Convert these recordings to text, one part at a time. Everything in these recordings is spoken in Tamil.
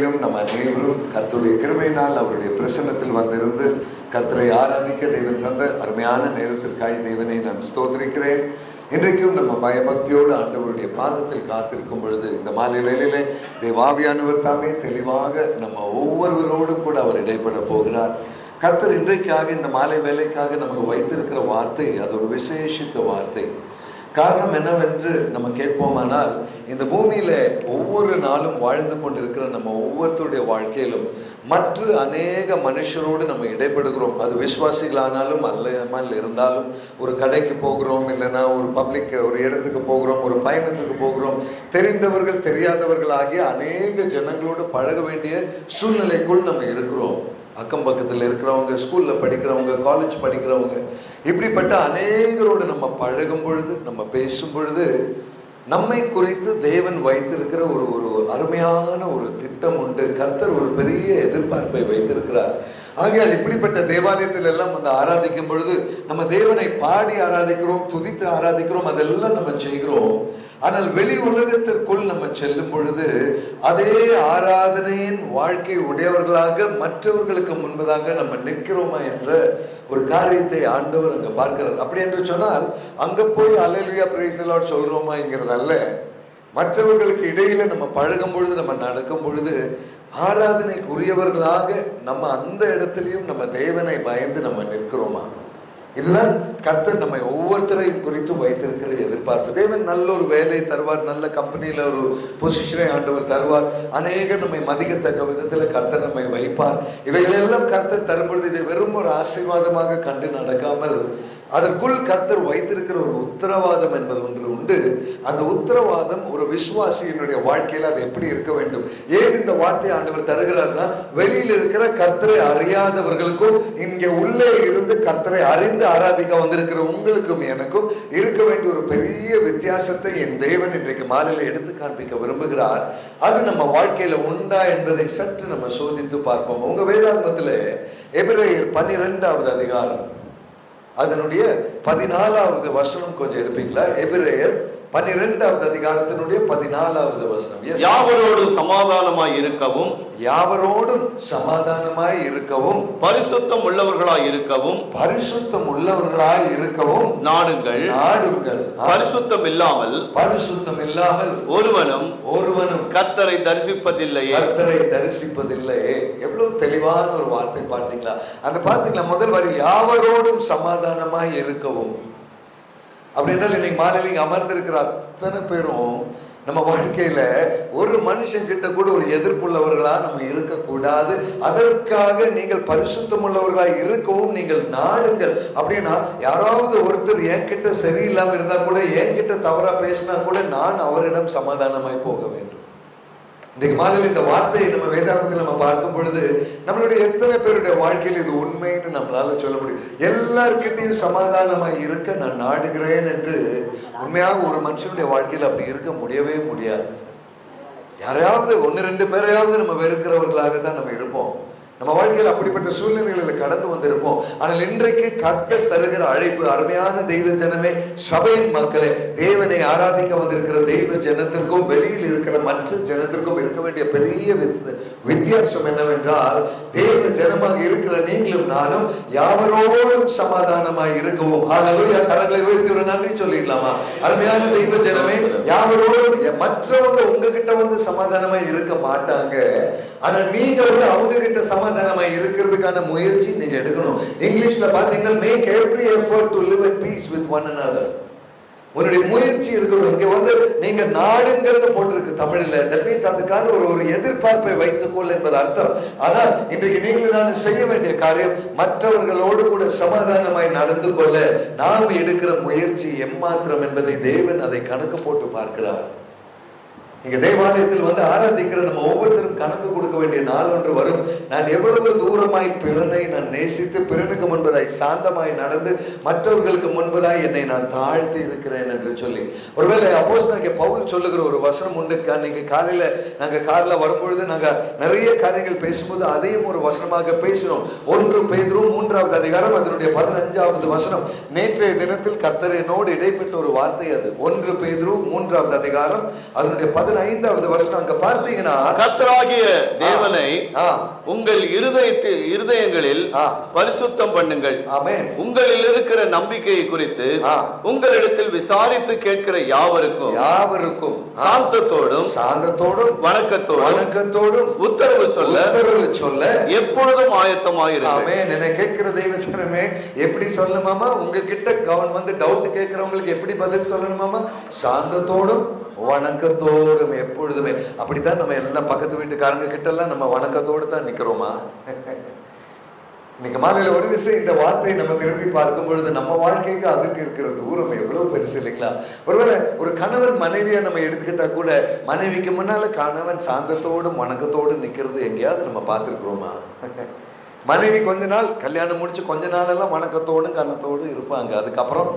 வேளையிலும் நம்ம அனைவரும் கர்த்தருடைய கிருபையினால் அவருடைய பிரசன்னத்தில் வந்திருந்து கர்த்தரை ஆராதிக்க தேவன் தந்த அருமையான நேரத்திற்காய் தேவனை நான் ஸ்தோத்திரிக்கிறேன். இன்றைக்கும் நம்ம பயபக்தியோடு ஆண்டவருடைய பாதத்தில் காத்திருக்கும் பொழுது இந்த மாலை வேளையிலே தேவாவியானவர் தாமே தெளிவாக நம்ம ஒவ்வொருவரோடும் கூட அவர் இடைப்பட போகிறார். கர்த்தர் இன்றைக்காக இந்த மாலை வேலைக்காக நமக்கு வைத்திருக்கிற வார்த்தை அது ஒரு விசேஷித்த வார்த்தை. காரணம் என்னவென்று நம்ம கேட்போமானால், இந்த பூமியில ஒவ்வொரு நாளும் வாழ்ந்து கொண்டிருக்கிற நம்ம ஒவ்வொருத்தருடைய வாழ்க்கையிலும் மற்ற அநேக மனுஷரோடு நம்ம இடைப்படுகிறோம். அது விசுவாசிகளானாலும் அல்லாமல் இருந்தாலும், ஒரு கடைக்கு போகிறோம், இல்லைன்னா ஒரு பப்ளிக் ஒரு இடத்துக்கு போகிறோம், ஒரு பயணத்துக்கு போகிறோம், தெரிந்தவர்கள் தெரியாதவர்கள் ஆகிய அநேக ஜனங்களோடு பழக வேண்டிய சூழ்நிலைக்குள் நம்ம இருக்கிறோம். அக்கம் பக்கத்தில் இருக்கிறவங்க, ஸ்கூலில் படிக்கிறவங்க, காலேஜ் படிக்கிறவங்க, இப்படிப்பட்ட அநேகரோடு நம்ம பழகும் பொழுது, நம்ம பேசும் பொழுது நம்மை குறித்து தேவன் வைத்திருக்கிற ஒரு அருமையான ஒரு திட்டம் உண்டு. கர்த்தர் ஒரு பெரிய எதிர்பார்ப்பை வைத்திருக்கிறார். ஆகையால் இப்படிப்பட்ட தேவாலயத்தில் எல்லாம் வந்து ஆராதிக்கும் பொழுது நம்ம தேவனை பாடி ஆராதிக்கிறோம், துதித்து ஆராதிக்கிறோம், அதெல்லாம் நம்ம செய்கிறோம். ஆனால் வெளி உலகத்திற்குள் நம்ம செல்லும் பொழுது அதே ஆராதனையின் வாழ்க்கை உடையவர்களாக மற்றவர்களுக்கு முன்பதாக நம்ம நிற்கிறோமா என்ற ஒரு காரியத்தை ஆண்டவர் அங்க பார்க்கிறார். அப்படி என்று சொன்னால் அங்க போய் அல்லேலூயா பிரைஸ் தி லார்ட் சொல்றோமாங்கிறதல்ல, மற்றவர்களுக்கு இடையில நம்ம பழகும் பொழுது, நம்ம நடக்கும் பொழுது ஆராதனைக்குரியவர்களாக நம்ம அந்த இடத்துலையும் நம்ம தேவனை பயந்து நம்ம நிற்கிறோமா? இதுதான் கர்த்தர் நம்ம ஒவ்வொருத்தரையும் குறித்து வைத்திருக்கிற எதிர்பார்ப்பு. தேவன் நல்ல ஒரு வேலை தருவார், நல்ல கம்பெனியில ஒரு பொசிஷனை ஆண்டவர் தருவார், அநேக நம்மை மதிக்கத்தக்க விதத்தில் கர்த்தர் நம்மை வைப்பார். இவைகளெல்லாம் கர்த்தர் தரும்பொழுது இதை வெறும் ஒரு ஆசீர்வாதமாக கண்டு நடக்காமல் அதற்குள் கர்த்தர் வைத்திருக்கிற ஒரு உத்தரவாதம் என்பது ஒன்று உண்டு. அந்த உத்தரவாதம் ஒரு விசுவாசியினுடைய வாழ்க்கையில் அது எப்படி இருக்க வேண்டும்? ஏன் இந்த வார்த்தையை ஆண்டவர் தருகிறார்னா, வெளியில் இருக்கிற கர்த்தரை அறியாதவர்களுக்கும் இங்கே உள்ளே இருந்து கர்த்தரை அறிந்து ஆராதிக்க வந்திருக்கிற உங்களுக்கும் எனக்கும் இருக்க வேண்டிய ஒரு பெரிய வித்தியாசத்தை என் தேவன் இன்றைக்கு மாலையில் எடுத்து காண்பிக்க விரும்புகிறார். அது நம்ம வாழ்க்கையில உண்டா என்பதை சற்று நம்ம சோதித்து பார்ப்போம். உங்க வேதாகமத்தில் எபிரேயர் 12வது அதிகாரம் அதனுடைய 14வது வசனம் கொஞ்சம் எடுப்பீங்களா? எபிரேயர் 12வது அதிகாரத்தினுடைய 14வது வசனம். யாவரோடும் சமாதானமாய் இருக்கவும், யாவரோடும் சமாதானமாய் இருக்கவும், பரிசுத்தம் உள்ளவர்களாய் இருக்கவும், பரிசுத்தம் உள்ளவர்களாய் இருக்கவும் நாடுங்கள். பரிசுத்தம் இல்லாமல் ஒருவனும் கர்த்தரை தரிசிப்பதில்லையே. கர்த்தரை தரிசிப்பதில்லையே. எவ்வளவு தெளிவான ஒரு வார்த்தை பார்த்தீங்களா? அந்த பார்த்தீங்களா முதல் வரி, யாவரோடும் சமாதானமாய் இருக்கவும். அப்படின்னா இன்னைக்கு மாலையில அமர்ந்திருக்கிற அத்தனை பேரும் நம்ம வாழ்க்கையில ஒரு மனுஷன் கிட்ட கூட ஒரு எதிர்ப்புள்ளவர்களா நம்ம இருக்கக்கூடாது. அதற்காக நீங்கள் பரிசுத்தம் உள்ளவர்களா இருக்கவும் நீங்கள் நாடுங்கள். அப்படின்னா யாராவது ஒருத்தர் என்கிட்ட சரியில்லாம இருந்தா கூட, என்கிட்ட தவறா பேசினா கூட நான் அவரிடம் சமாதானமாய் போக வேண்டும். இன்றைக்கு மாலையில் இந்த வார்த்தையை நம்ம வேதாகமத்தில் நம்ம பார்க்கும் பொழுது நம்மளுடைய எத்தனை பேருடைய வாழ்க்கையில் இது உண்மைன்னு நம்மளால சொல்ல முடியும். எல்லார்கிட்டையும் சமாதானமாய் இருக்க நான் நாடுகிறேன் என்று உண்மையாக ஒரு மனுஷனுடைய வாழ்க்கையில் அப்படி இருக்க முடியவே முடியாது. யாரையாவது 1-2 பேரையாவது நம்ம வெறுக்கிறவர்களாக தான் நம்ம இருப்போம். நம்ம வாழ்க்கையில் அப்படிப்பட்ட சூழ்நிலைகளில் கடந்து வந்திருப்போம். ஆனால் இன்றைக்கு கர்த்தர் தருகிற அழைப்பு, அருமையான தெய்வ ஜனமே, சபையின் மக்களே, தேவனை ஆராதிக்க வந்திருக்கிற தெய்வ ஜனத்திற்கும் வெளியில் இருக்கிற மற்ற ஜனத்திற்கும் இருக்க வேண்டிய பெரிய வித்தியாசம் என்னவென்றால், தேவ ஜனமாக இருக்கிற நீங்களும் நானும் யாவரோடும் சமாதானமாய் இருக்கவும். ஹல்லேலூயா. கரங்களை உயர்த்தி ஒரு நன்றி சொல்லிடலாமா? அருமையான தெய்வ ஜனமே, யாவரோடும், மற்றவங்க உங்ககிட்ட வந்து சமாதானமாய் இருக்க மாட்டாங்க, ஆனா நீங்க வந்து அவங்க கிட்ட சமாதானமாய் இருக்கிறதுக்கான முயற்சி நீங்க எடுக்கணும். இங்கிலீஷ்ல பாத்தீங்கன்னா, make every effort to live in peace with one another. உன்னுடைய முயற்சி இருக்கணும். இங்க வந்து நீங்க நாடுங்கள்னு போட்டிருக்கு தமிழ்ல. தட் மீன்ஸ் அதுக்காக ஒரு எதிர்பார்ப்பை வைத்துக்கொள் என்பது அர்த்தம். ஆனால் இன்றைக்கு நீங்கள் நான் செய்ய வேண்டிய காரியம், மற்றவர்களோடு கூட சமாதானமாய் நடந்து கொள்ள நாம் எடுக்கிற முயற்சி எம்மாத்திரம் என்பதை தேவன் அதை கணக்கு போட்டு பார்க்கிறார். இங்க தேவாலயத்தில் வந்து ஆராதிக்கிற நம்ம ஒவ்வொருத்தரும் கணக்கு கொடுக்க வேண்டிய நாள் ஒன்று வரும். நான் எவ்வளவு தூரமாய் பிறனை நான் நேசித்து பிறனுக்கு முன்பதாய் சாந்தமாய் நடந்து மற்றவர்களுக்கு முன்பதாய் என்னை நான் தாழ்த்தி இருக்கிறேன் என்று சொல்லி. ஒருவேளை அப்போஸ்தலனாகிய பவுல் சொல்லுகிற ஒரு வசனம் உண்டு. நீங்க காலையில நாங்க கார்ல வரும்பொழுது நாங்க நிறைய காரியங்கள் பேசும்போது அதையும் ஒரு வசனமாக பேசினோம். 1 பேதுரு 3வது அதிகாரம் அதனுடைய 15வது வசனம். நேற்றைய தினத்தில் கர்த்தர் என்னோடு இடைப்பட்ட ஒரு வார்த்தை அது. 1 பேதுரு 3வது அதிகாரம் அதனுடைய 15வது வசனம். அங்க பார்த்தீங்கன்னா, கர்த்தராகிய கர்த்தராகிய தேவனை உங்கள் இருதயங்களில் பரிசுத்தம் பண்ணுங்கள். உங்களில் இருக்கிற நம்பிக்கையை குறித்து உங்களிடத்தில் விசாரித்து கேட்கிற யாவருக்கும் சாந்தத்தோடும் வணக்கத்தோடும் உத்தரவு சொல்ல எப்பொழுதும் ஆயத்தமாயிருங்கள். என்னை கேட்கிற தெய்வமே எப்படி சொல்லணுமாமா? உங்ககிட்ட வந்து டவுட் கேட்கிறவங்களுக்கு எப்படி பதில் சொல்லணுமாமா? சாந்தத்தோடும் வணக்கத்தோடும் எப்பொழுதுமே. அப்படித்தான் நம்ம எல்லாம் பக்கத்து வீட்டுக்காரங்க கிட்ட எல்லாம் நம்ம வணக்கத்தோடு தான் நிக்கிறோமா? இன்னைக்கு மாலையில ஒரு விஷயம், இந்த வார்த்தையை நம்ம திரும்பி பார்க்கும் பொழுது நம்ம வாழ்க்கைக்கு அதுக்கு இருக்கிற தூரம் எவ்வளவு பெருசு இல்லைங்களா? ஒருவேளை ஒரு கணவன் மனைவியா நம்ம எடுத்துக்கிட்டா கூட, மனைவிக்கு முன்னால கணவன் சாந்தத்தோடும் வணக்கத்தோடும் நிக்கிறது எங்கேயாவது நம்ம பார்த்துருக்கிறோமா? மனைவி கொஞ்ச நாள் கல்யாணம் முடிச்சு கொஞ்ச நாளெல்லாம் வணக்கத்தோடும் கன்னத்தோடும் இருப்பாங்க. அதுக்கப்புறம்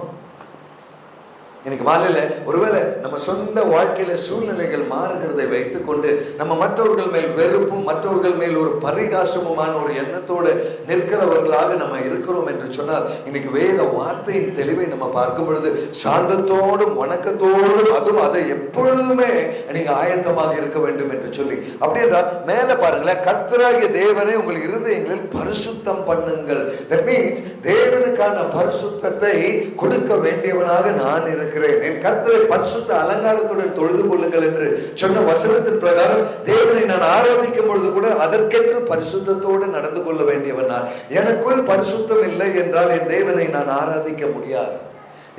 இன்னைக்கு மாலையில ஒருவேளை நம்ம சொந்த வாழ்க்கையில சூழ்நிலைகள் மாறுகிறதை வைத்துக் கொண்டு நம்ம மற்றவர்கள் மேல் வெறுப்பும் மற்றவர்கள் மேல் ஒரு பரிகாசமுமான ஒரு எண்ணத்தோடு நிற்கிறவர்களாக நம்ம இருக்கிறோம் என்று சொன்னால், இன்னைக்கு வேத வார்த்தையின் தெளிவை நம்ம பார்க்கும் பொழுது சாந்தத்தோடும் வணக்கத்தோடும், அதுவும் அதை எப்பொழுதுமே நீங்க ஆயத்தமாக இருக்க வேண்டும் என்று சொல்லி, அப்படி என்றால் மேல பாருங்களேன், கர்த்தராகிய தேவனை உங்கள் இருதயங்களில் பரிசுத்தம் பண்ணுங்கள். That means தேவனுக்கான பரிசுத்தத்தை கொடுக்க வேண்டியவனாக நான் இருக்கிறேன். என் கர்த்தரை பரிசுத்த அலங்காரத்துடன் தொழுது கொள்ளுங்கள் என்று சொன்ன வசனத்தின் பிரகாரம் தேவனை நான் ஆராதிக்கும் பொழுது கூட அதற்கென்று பரிசுத்தத்தோடு நடந்து கொள்ள வேண்டியவன் நான். எனக்குள் பரிசுத்தம் இல்லை என்றால் என் தேவனை நான் ஆராதிக்க முடியாது.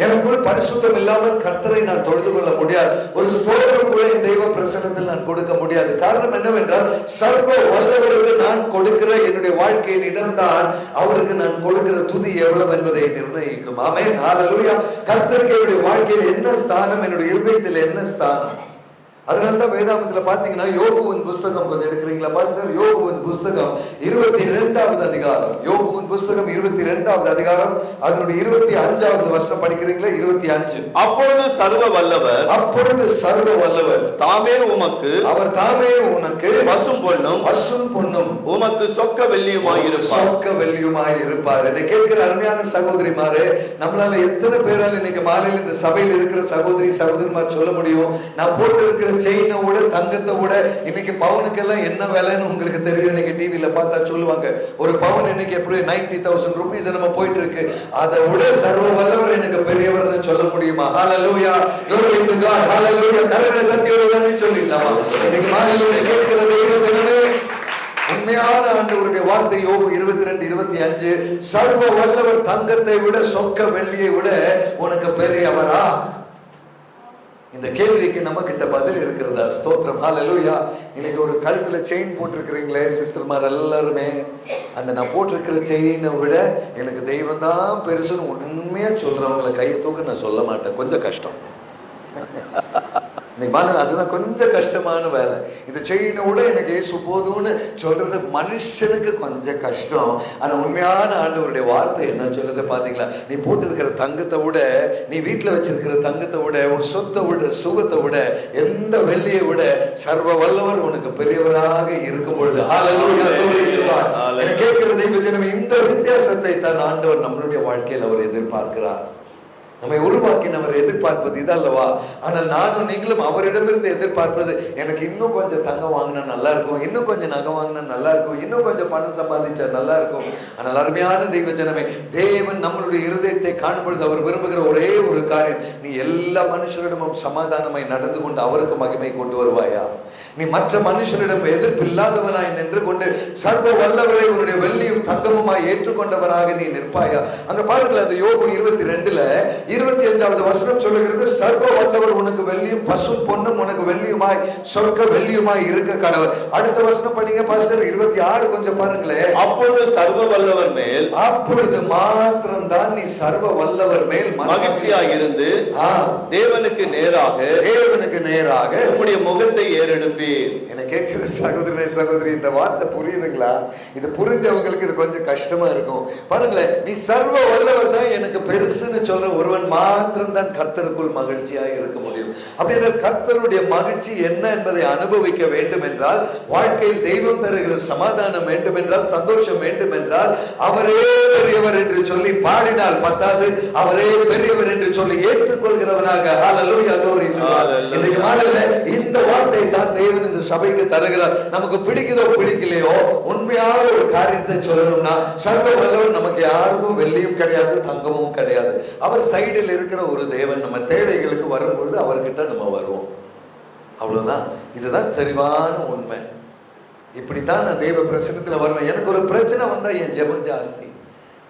எனக்குள் பரிசுத்தம் இல்லாமல் கர்த்தரை நான் தொழுது கொள்ள முடியாது. ஒரு ஸ்தோத்திரம் கூட என் தெய்வ பிரசன்னத்தில் நான் கொடுக்க முடியாது. காரணம் என்னவென்றால், சர்வ வல்லவருக்கு நான் கொடுக்கிற என்னுடைய வாழ்க்கையின் இடம்தான் அவருக்கு நான் கொடுக்கிற துதி எவ்வளவு என்பதை நிர்ணயிக்கும். ஆமென், ஹல்லேலூயா. கர்த்தருக்கு என்னுடைய வாழ்க்கையில் என்ன ஸ்தானம், என்னுடைய இருதயத்தில் என்ன ஸ்தானம்? அதனால்தான் வேதாகமத்துல பாத்தீங்கன்னா யோபுவின் புஸ்தகம் கொஞ்சம் எடுக்கிறீங்களா பாஸ்டர்? யோபுவின் புஸ்தகம் 22வது அதிகாரம், யோபுவின் புஸ்தகம் 22வது அதிகாரம் அதனுடைய 25வது வசனம் படிக்கிறீங்களா? 25. அப்பொழுது சர்வ வல்லவர் தாமே உமக்கு, அவர் தாமே உனக்கு பசும் பொன்னும் உமக்கு சொக்க வெள்ளியுமாய் இருப்பார். என்னை கேட்கிற அருமையான சகோதரிமாரே, நம்மளால எத்தனை பேரால் இன்னைக்கு மாலையில் இந்த சபையில் இருக்கிற சகோதரிமார் சொல்ல முடியும், நான் போட்டு இருக்கிற செயினை விட தங்கத்தை விட இன்னைக்கு பவுனுக்கெல்லாம் என்ன விலைன்னு உங்களுக்கு தெரியும்? இன்னைக்கு டிவியில பார்த்தா சொல்லுவாங்க, ஒரு பவுன் இன்னைக்கு எப்படி 90,000 rupees நம்ம போயிட்டு இருக்கு. அதை விட சர்வ வல்லவர் எனக்கு பெரியவர்னு சொல்ல முடியுமா? ஹல்லேலூயா, glory to God, ஹல்லேலூயா. கரங்களை தட்டி ஒரு நன்றி சொல்லிடலாமா? இன்னைக்கு மாலையில கேட்கிற தெய்வ ஜனமே, உண்மையான ஆண்டவருடைய வார்த்தை யோபு 22:25, சர்வ வல்லவர் தங்கத்தை விட சொக்க வெள்ளியை விட உனக்கு பெரியவரா? இந்த கேள்விக்கு நம்ம கிட்ட பதில் இருக்கிறதா? ஸ்தோத்திரம், ஹல்லேலூயா. இன்னைக்கு ஒரு கழுத்துல செயின் போட்டிருக்கிறீங்களே சிஸ்டர்மார் எல்லாருமே, அந்த நான் போட்டிருக்கிற செயினை விட எனக்கு தெய்வம் தான் பெருசுன்னு உண்மையா சொல்றவங்களை கையை தூக்க நான் சொல்ல மாட்டேன். கொஞ்சம் கஷ்டம். அதுதான் கொஞ்சம் கஷ்டமான வேலை. இந்த செயினை விட எனக்கு இயேசு போதும்னு சொல்றது மனுஷனுக்கு கொஞ்சம் கஷ்டம். ஆனா உண்மையான ஆண்டவருடைய வார்த்தை என்ன சொல்றது பாத்தீங்களா? நீ போட்டிருக்கிற தங்கத்தை விட, நீ வீட்டுல வச்சிருக்கிற தங்கத்தை விட, உன் சொத்தை விட, சுகத்தை விட, எந்த வெள்ளியை விட சர்வ வல்லவர் உனக்கு பெரியவராக இருக்கும் பொழுது, ஹல்லேலூயா, கேட்கிற தெய்வ ஜனமே, இந்த வித்தியாசத்தை தான் ஆண்டவர் நம்மளுடைய வாழ்க்கையில் அவர் எதிர்பார்க்கிறார். நம்மை உருவாக்கினவர் எதிர்பார்ப்பது இதல்லவா? ஆனால் நானும் நீங்களும் அவரிடமிருந்து எதிர்பார்ப்பது, எனக்கு இன்னும் கொஞ்சம் தங்கம் வாங்கினா நல்லா இருக்கும், இன்னும் கொஞ்சம் நகை வாங்கினா நல்லா இருக்கும், இன்னும் கொஞ்சம் பணம் சம்பாதிச்சா நல்லா இருக்கும். ஆனால் அருமையான தெய்வ ஜனமே, தேவன் நம்மளுடைய இருதயத்தை காணும் பொழுது அவர் விரும்புகிற ஒரே ஒரு காரியம், நீ எல்லா மனுஷரிடமும் சமாதானமாய் நடந்து கொண்டு அவருக்கு மகிமை கொண்டு வருவாயா? நீ மற்ற மனுஷனிடம் எதிர்ப்பு இல்லாதவனாய் நின்று கொண்டு சர்வ வல்லவரை உன்னுடைய வெள்ளியும் தங்கமுமாய் ஏற்றுக்கொண்டவனாக நீ நிற்பாயா? அங்க பாருங்களேன், அந்த யோபு 22ல 25வது வசனம் சொல்லுகிறது, சர்வ வல்லவர் உனக்கு வெள்ளியும் பசும் பொன்னும் உனக்கு வெள்ளியுமாய் சொர்க்க வெள்ளியுமாய் இருக்க கடவர். அடுத்த வசனம் படிங்க பாஸ்டர், 26 கொஞ்சம் பாருங்களேன். அப்பொழுது சர்வ வல்லவர் மேல், அப்பொழுது மாத்திரம் தான் நீ சர்வ வல்லவர் மேல் மகிழ்ச்சியாக இருந்து தேவனுக்கு நேராக உம்முடைய முகத்தை ஏறெடுப்பீர். என்ன கேட்கிற சகோதரனே சகோதரி, இந்த வார்த்தை புரியுதுங்களா? இது புரிஞ்சவங்களுக்கு இது கொஞ்சம் கஷ்டமா இருக்கும். பாருங்களேன், நீ சர்வ வல்லவர் தான் எனக்கு பெருசுன்னு சொல்ற ஒருவன் மாத்திரம் தான் கர்த்தருக்குள் மகிழ்ச்சியாக இருக்க முடியும். அப்படின்னா கர்த்தருடைய மகிழ்ச்சி என்ன என்பதை அனுபவிக்க வேண்டும் என்றால், வாழ்க்கையில் தெய்வம் தருகிற சமாதானம் வேண்டும் என்றால், சந்தோஷம் வேண்டும் என்றால், அவரே பெரியவர் என்று சொல்லி பாடினால் பத்தாது, அவரே பெரியவர் என்று சொல்லி ஏற்றுக்கொள்கிறவனாக, ஹல்லேலூயா, glory to God. இன்னைக்கு மாலையில இந்த வார்த்தை தான் தேவன் இந்த சபைக்கு தருகிறார். நமக்கு பிடிக்குதோ பிடிக்கலையோ, உண்மையாக ஒரு காரியத்தை சொல்லணும்னா, சர்வ வல்லவர் நமக்கு யாருக்கும் வெள்ளியும் கிடையாது, தங்கமும் கிடையாது. அவர் சைடில் இருக்கிற ஒரு தேவன். நம்ம தேவைகளுக்கு வரும்பொழுது அவர்கிட்ட நம்ம வருவோம், அவ்வளவுதான். இதுதான் தெளிவான உண்மை. இப்படித்தான் நான் தேவ பிரசன்னத்துல வருவேன். எனக்கு ஒரு பிரச்சனை வந்தா என் ஜெபம் ஜாஸ்தி,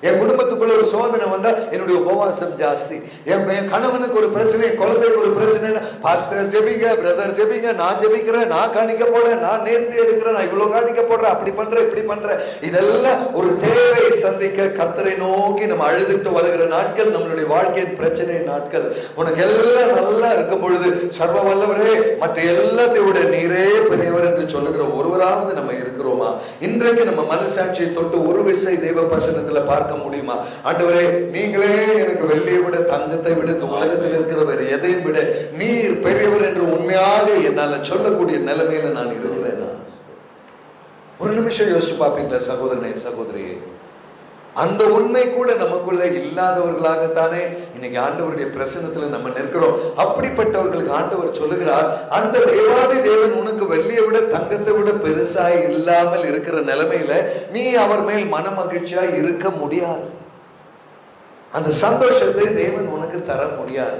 என் குடும்பத்துக்குள்ள ஒரு சோதனை வந்தா என்னுடைய உபவாசம் ஜாஸ்தி, என் கணவனுக்கு ஒரு பிரச்சனை, என் குழந்தைக்கு ஒரு பிரச்சனை, பாஸ்டர் ஜெபிங்க, பிரதர் ஜெபிங்க, நான் ஜெபிக்கிறேன், நான் காணிக்க போடுறேன், நான் நேர்த்தி எடுக்கிறேன், நான் இவ்வளவு காணிக்க போடுறேன், அப்படி பண்றேன், இப்படி பண்றேன். இதெல்லாம் ஒரு தேவையை சந்திக்க கர்த்தரை நோக்கி நம்ம அழுதுட்டு வருகிற நாட்கள், நம்மளுடைய வாழ்க்கையின் பிரச்சனை நாட்கள். உனக்கு எல்லாம் நல்லா இருக்கும் பொழுது சர்வ வல்லவரே, மற்ற எல்லாத்தையும் விட நீரே பெரியவர் என்று சொல்லுகிற ஒருவராவது நம்ம இருக்கிறோமா? இன்றைக்கு நம்ம மனசாட்சியை தொட்டு ஒரு விசை தேவ வசனத்துல பார்க்க முடியுமா? ஆண்டவரே, நீங்களே எனக்கு வெள்ளியை விட, தங்கத்தை விட, இந்த உலகத்தில் இருக்கிற வேற எதையும் விட நீர் பெரியவர் என்று உண்மையாக என்னால சொல்லக்கூடிய நிலைமையில நான் இருக்கிறேன். ஒரு நிமிஷம் யோசிச்சு பார்ப்பீங்களா சகோதரனே, சகோதரியே? அந்த உண்மை கூட நமக்குள்ள இல்லாதவர்களாகத்தானே இன்னைக்கு ஆண்டவருடைய பிரசன்னத்துல நம்ம நிற்கிறோம். அப்படிப்பட்டவர்களுக்கு ஆண்டவர் சொல்லுகிறார், அந்த தேவாதி தேவன் உனக்கு வெள்ளியை விட, தங்கத்தை விட பெருசாய் இல்லாமல் இருக்கிற நிலைமையில நீ அவர் மேல் மன மகிழ்ச்சியாய் இருக்க முடியாது. அந்த சந்தோஷத்தை தேவன் உனக்கு தர முடியாது.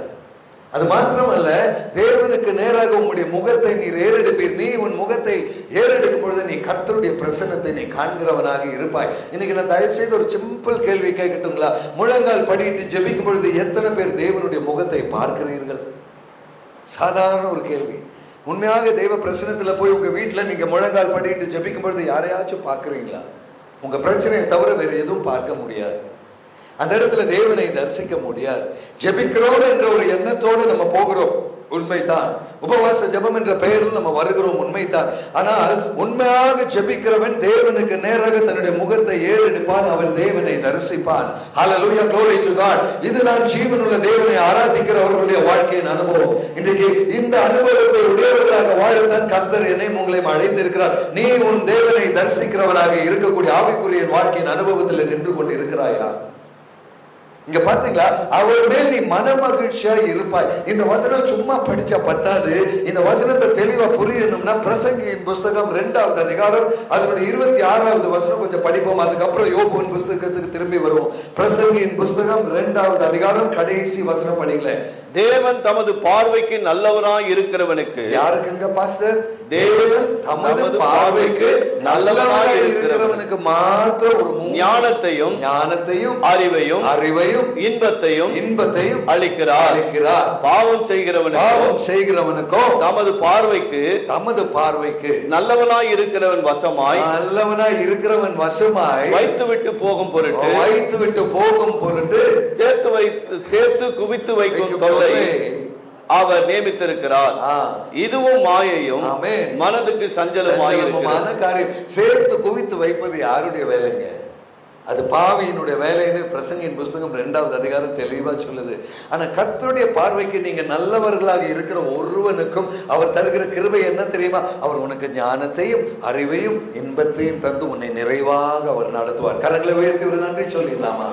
அது மாத்திரமல்ல, தேவனுக்கு நேராக உன்னுடைய முகத்தை நீர் ஏறெடுப்பீர். நீ உன் முகத்தை ஏறெடுக்கும் பொழுது நீ கர்த்தருடைய பிரசன்னத்தை நீ காண்கிறவனாக இருப்பாய். இன்னைக்கு நான் தயவு செய்து ஒரு சிம்பிள் கேள்வி கேட்கட்டுங்களா? முழங்கால் படிட்டு ஜெபிக்கும் பொழுது எத்தனை பேர் தேவனுடைய முகத்தை பார்க்கிறீர்கள்? சாதாரண ஒரு கேள்வி. உண்மையாக தெய்வ பிரசன்னத்துல போய் உங்க வீட்டுல நீங்க முழங்கால் படிட்டு ஜெபிக்கும் பொழுது யாரையாச்சும் பார்க்கிறீங்களா? உங்க பிரச்சனையை தவிர வேறு எதுவும் பார்க்க முடியாது. அந்த இடத்துல தேவனை தரிசிக்க முடியாது. ஜெபிக்கிறோம் என்ற ஒரு எண்ணத்தோடு நம்ம போகிறோம், உண்மைதான். உபவாச ஜெபம் என்ற பெயரில் நம்ம வருகிறோம், உண்மைதான். ஆனால் உண்மையாக ஜெபிக்கிறவன் தேவனுக்கு நேராக தன்னுடைய முகத்தை ஏறெடுப்பான், அவன் தேவனை தரிசிப்பான். ஹல்லேலூயா, glory to God. இதுதான் ஜீவனுள்ள தேவனை ஆராதிக்கிறவர்களுடைய வாழ்க்கையின் அனுபவம். இன்றைக்கு இந்த அனுபவத்தை உடையவர்களாக வாழத்தான் கர்த்தர் என்னை உங்களையும் அழைத்திருக்கிறார். நீ உன் தேவனை தரிசிக்கிறவனாக இருக்கக்கூடிய ஆவிக்குரிய வாழ்க்கையின் அனுபவத்தில் நின்று கொண்டு இருக்கிறாயா? இங்க பாத்தீங்களா, அவர் மேல் நீ மன மகிழ்ச்சியா இருப்பாய். இந்த வசனம் சும்மா படிச்சா பத்தாது. இந்த வசனத்தை தெளிவா புரியணும்னா பிரசங்கியின் புஸ்தகம் 2வது அதிகாரம் அதனுடைய 26வது வசனம் கொஞ்சம் படிப்போம். அதுக்கப்புறம் யோபுவின் புஸ்தகத்துக்கு திரும்பி வருவோம். பிரசங்கியின் புஸ்தகம் 2வது அதிகாரம் கடைசி வசனம் படிக்கல. தேவன் தமது பார்வைக்கு நல்லவராய் இருக்கிறவனுக்கு. யாருக்குங்க பாஸ்டர்? தேவன் தமது பார்வைக்கு நல்லவராய் இருக்கிறவனுக்கு மாத்திரம் ஒரு ஞானத்தையும் அறிவையும் இன்பத்தையும் அளிக்கிறார். பாவம் செய்கிறவனுக்கோ தமது பார்வைக்கு நல்லவனாய் இருக்கிறவன் வசமாய் வைத்துவிட்டு போகும் பொருட்டு சேர்த்து குவித்து வைக்கும் தொல்லை அவர் நியமித்திருக்கிறார். இதுவும் மாயையும் மனதுக்கு சஞ்சலமான காரியம். சேர்த்து குவித்து வைப்பது யாருடைய வேலைங்க? அது பாவியினுடைய வேலைன்னு பிரசங்கியின் புஸ்தகம் 2வது அதிகாரம் தெளிவா சொல்லுது. ஆனா கர்த்தருடைய பார்வைக்கு நீங்க நல்லவர்களாக இருக்கிற ஒருவனுக்கும் அவர் தருகிற கிருபை என்ன தெரியுமா? அவர் உனக்கு ஞானத்தையும் அறிவையும் இன்பத்தையும் தந்து உன்னை நிறைவாக அவர் நடத்துவார். கரங்களை உயர்த்தி ஒரு நன்றி சொல்லிடலாமா?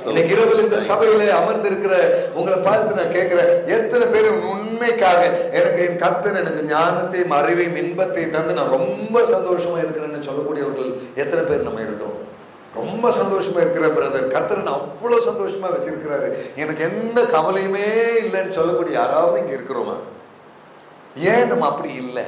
இன்னைக்கு இரவில் இந்த சபையில அமர்ந்திருக்கிற உங்களை பார்த்து நான் கேட்கிறேன், எத்தனை பேர் உண்மைக்காக எனக்கு என் கர்த்தர் எனக்கு ஞானத்தையும் அறிவையும் இன்பத்தையும் தந்து நான் ரொம்ப சந்தோஷமா இருக்கிறேன்னு சொல்லக்கூடியவர்கள் எத்தனை பேர் நம்ம இருக்கிறோம்? ரொம்ப சந்தோஷமா இருக்கிற பிரதர், கர்த்தர் நான் அவ்வளவு சந்தோஷமா வச்சிருக்கிறாரு, எனக்கு எந்த கவலையுமே இல்லைன்னு சொல்லக்கூடிய யாராவது இங்க இருக்கிறோமா? ஏன் நம்ம அப்படி இல்லை?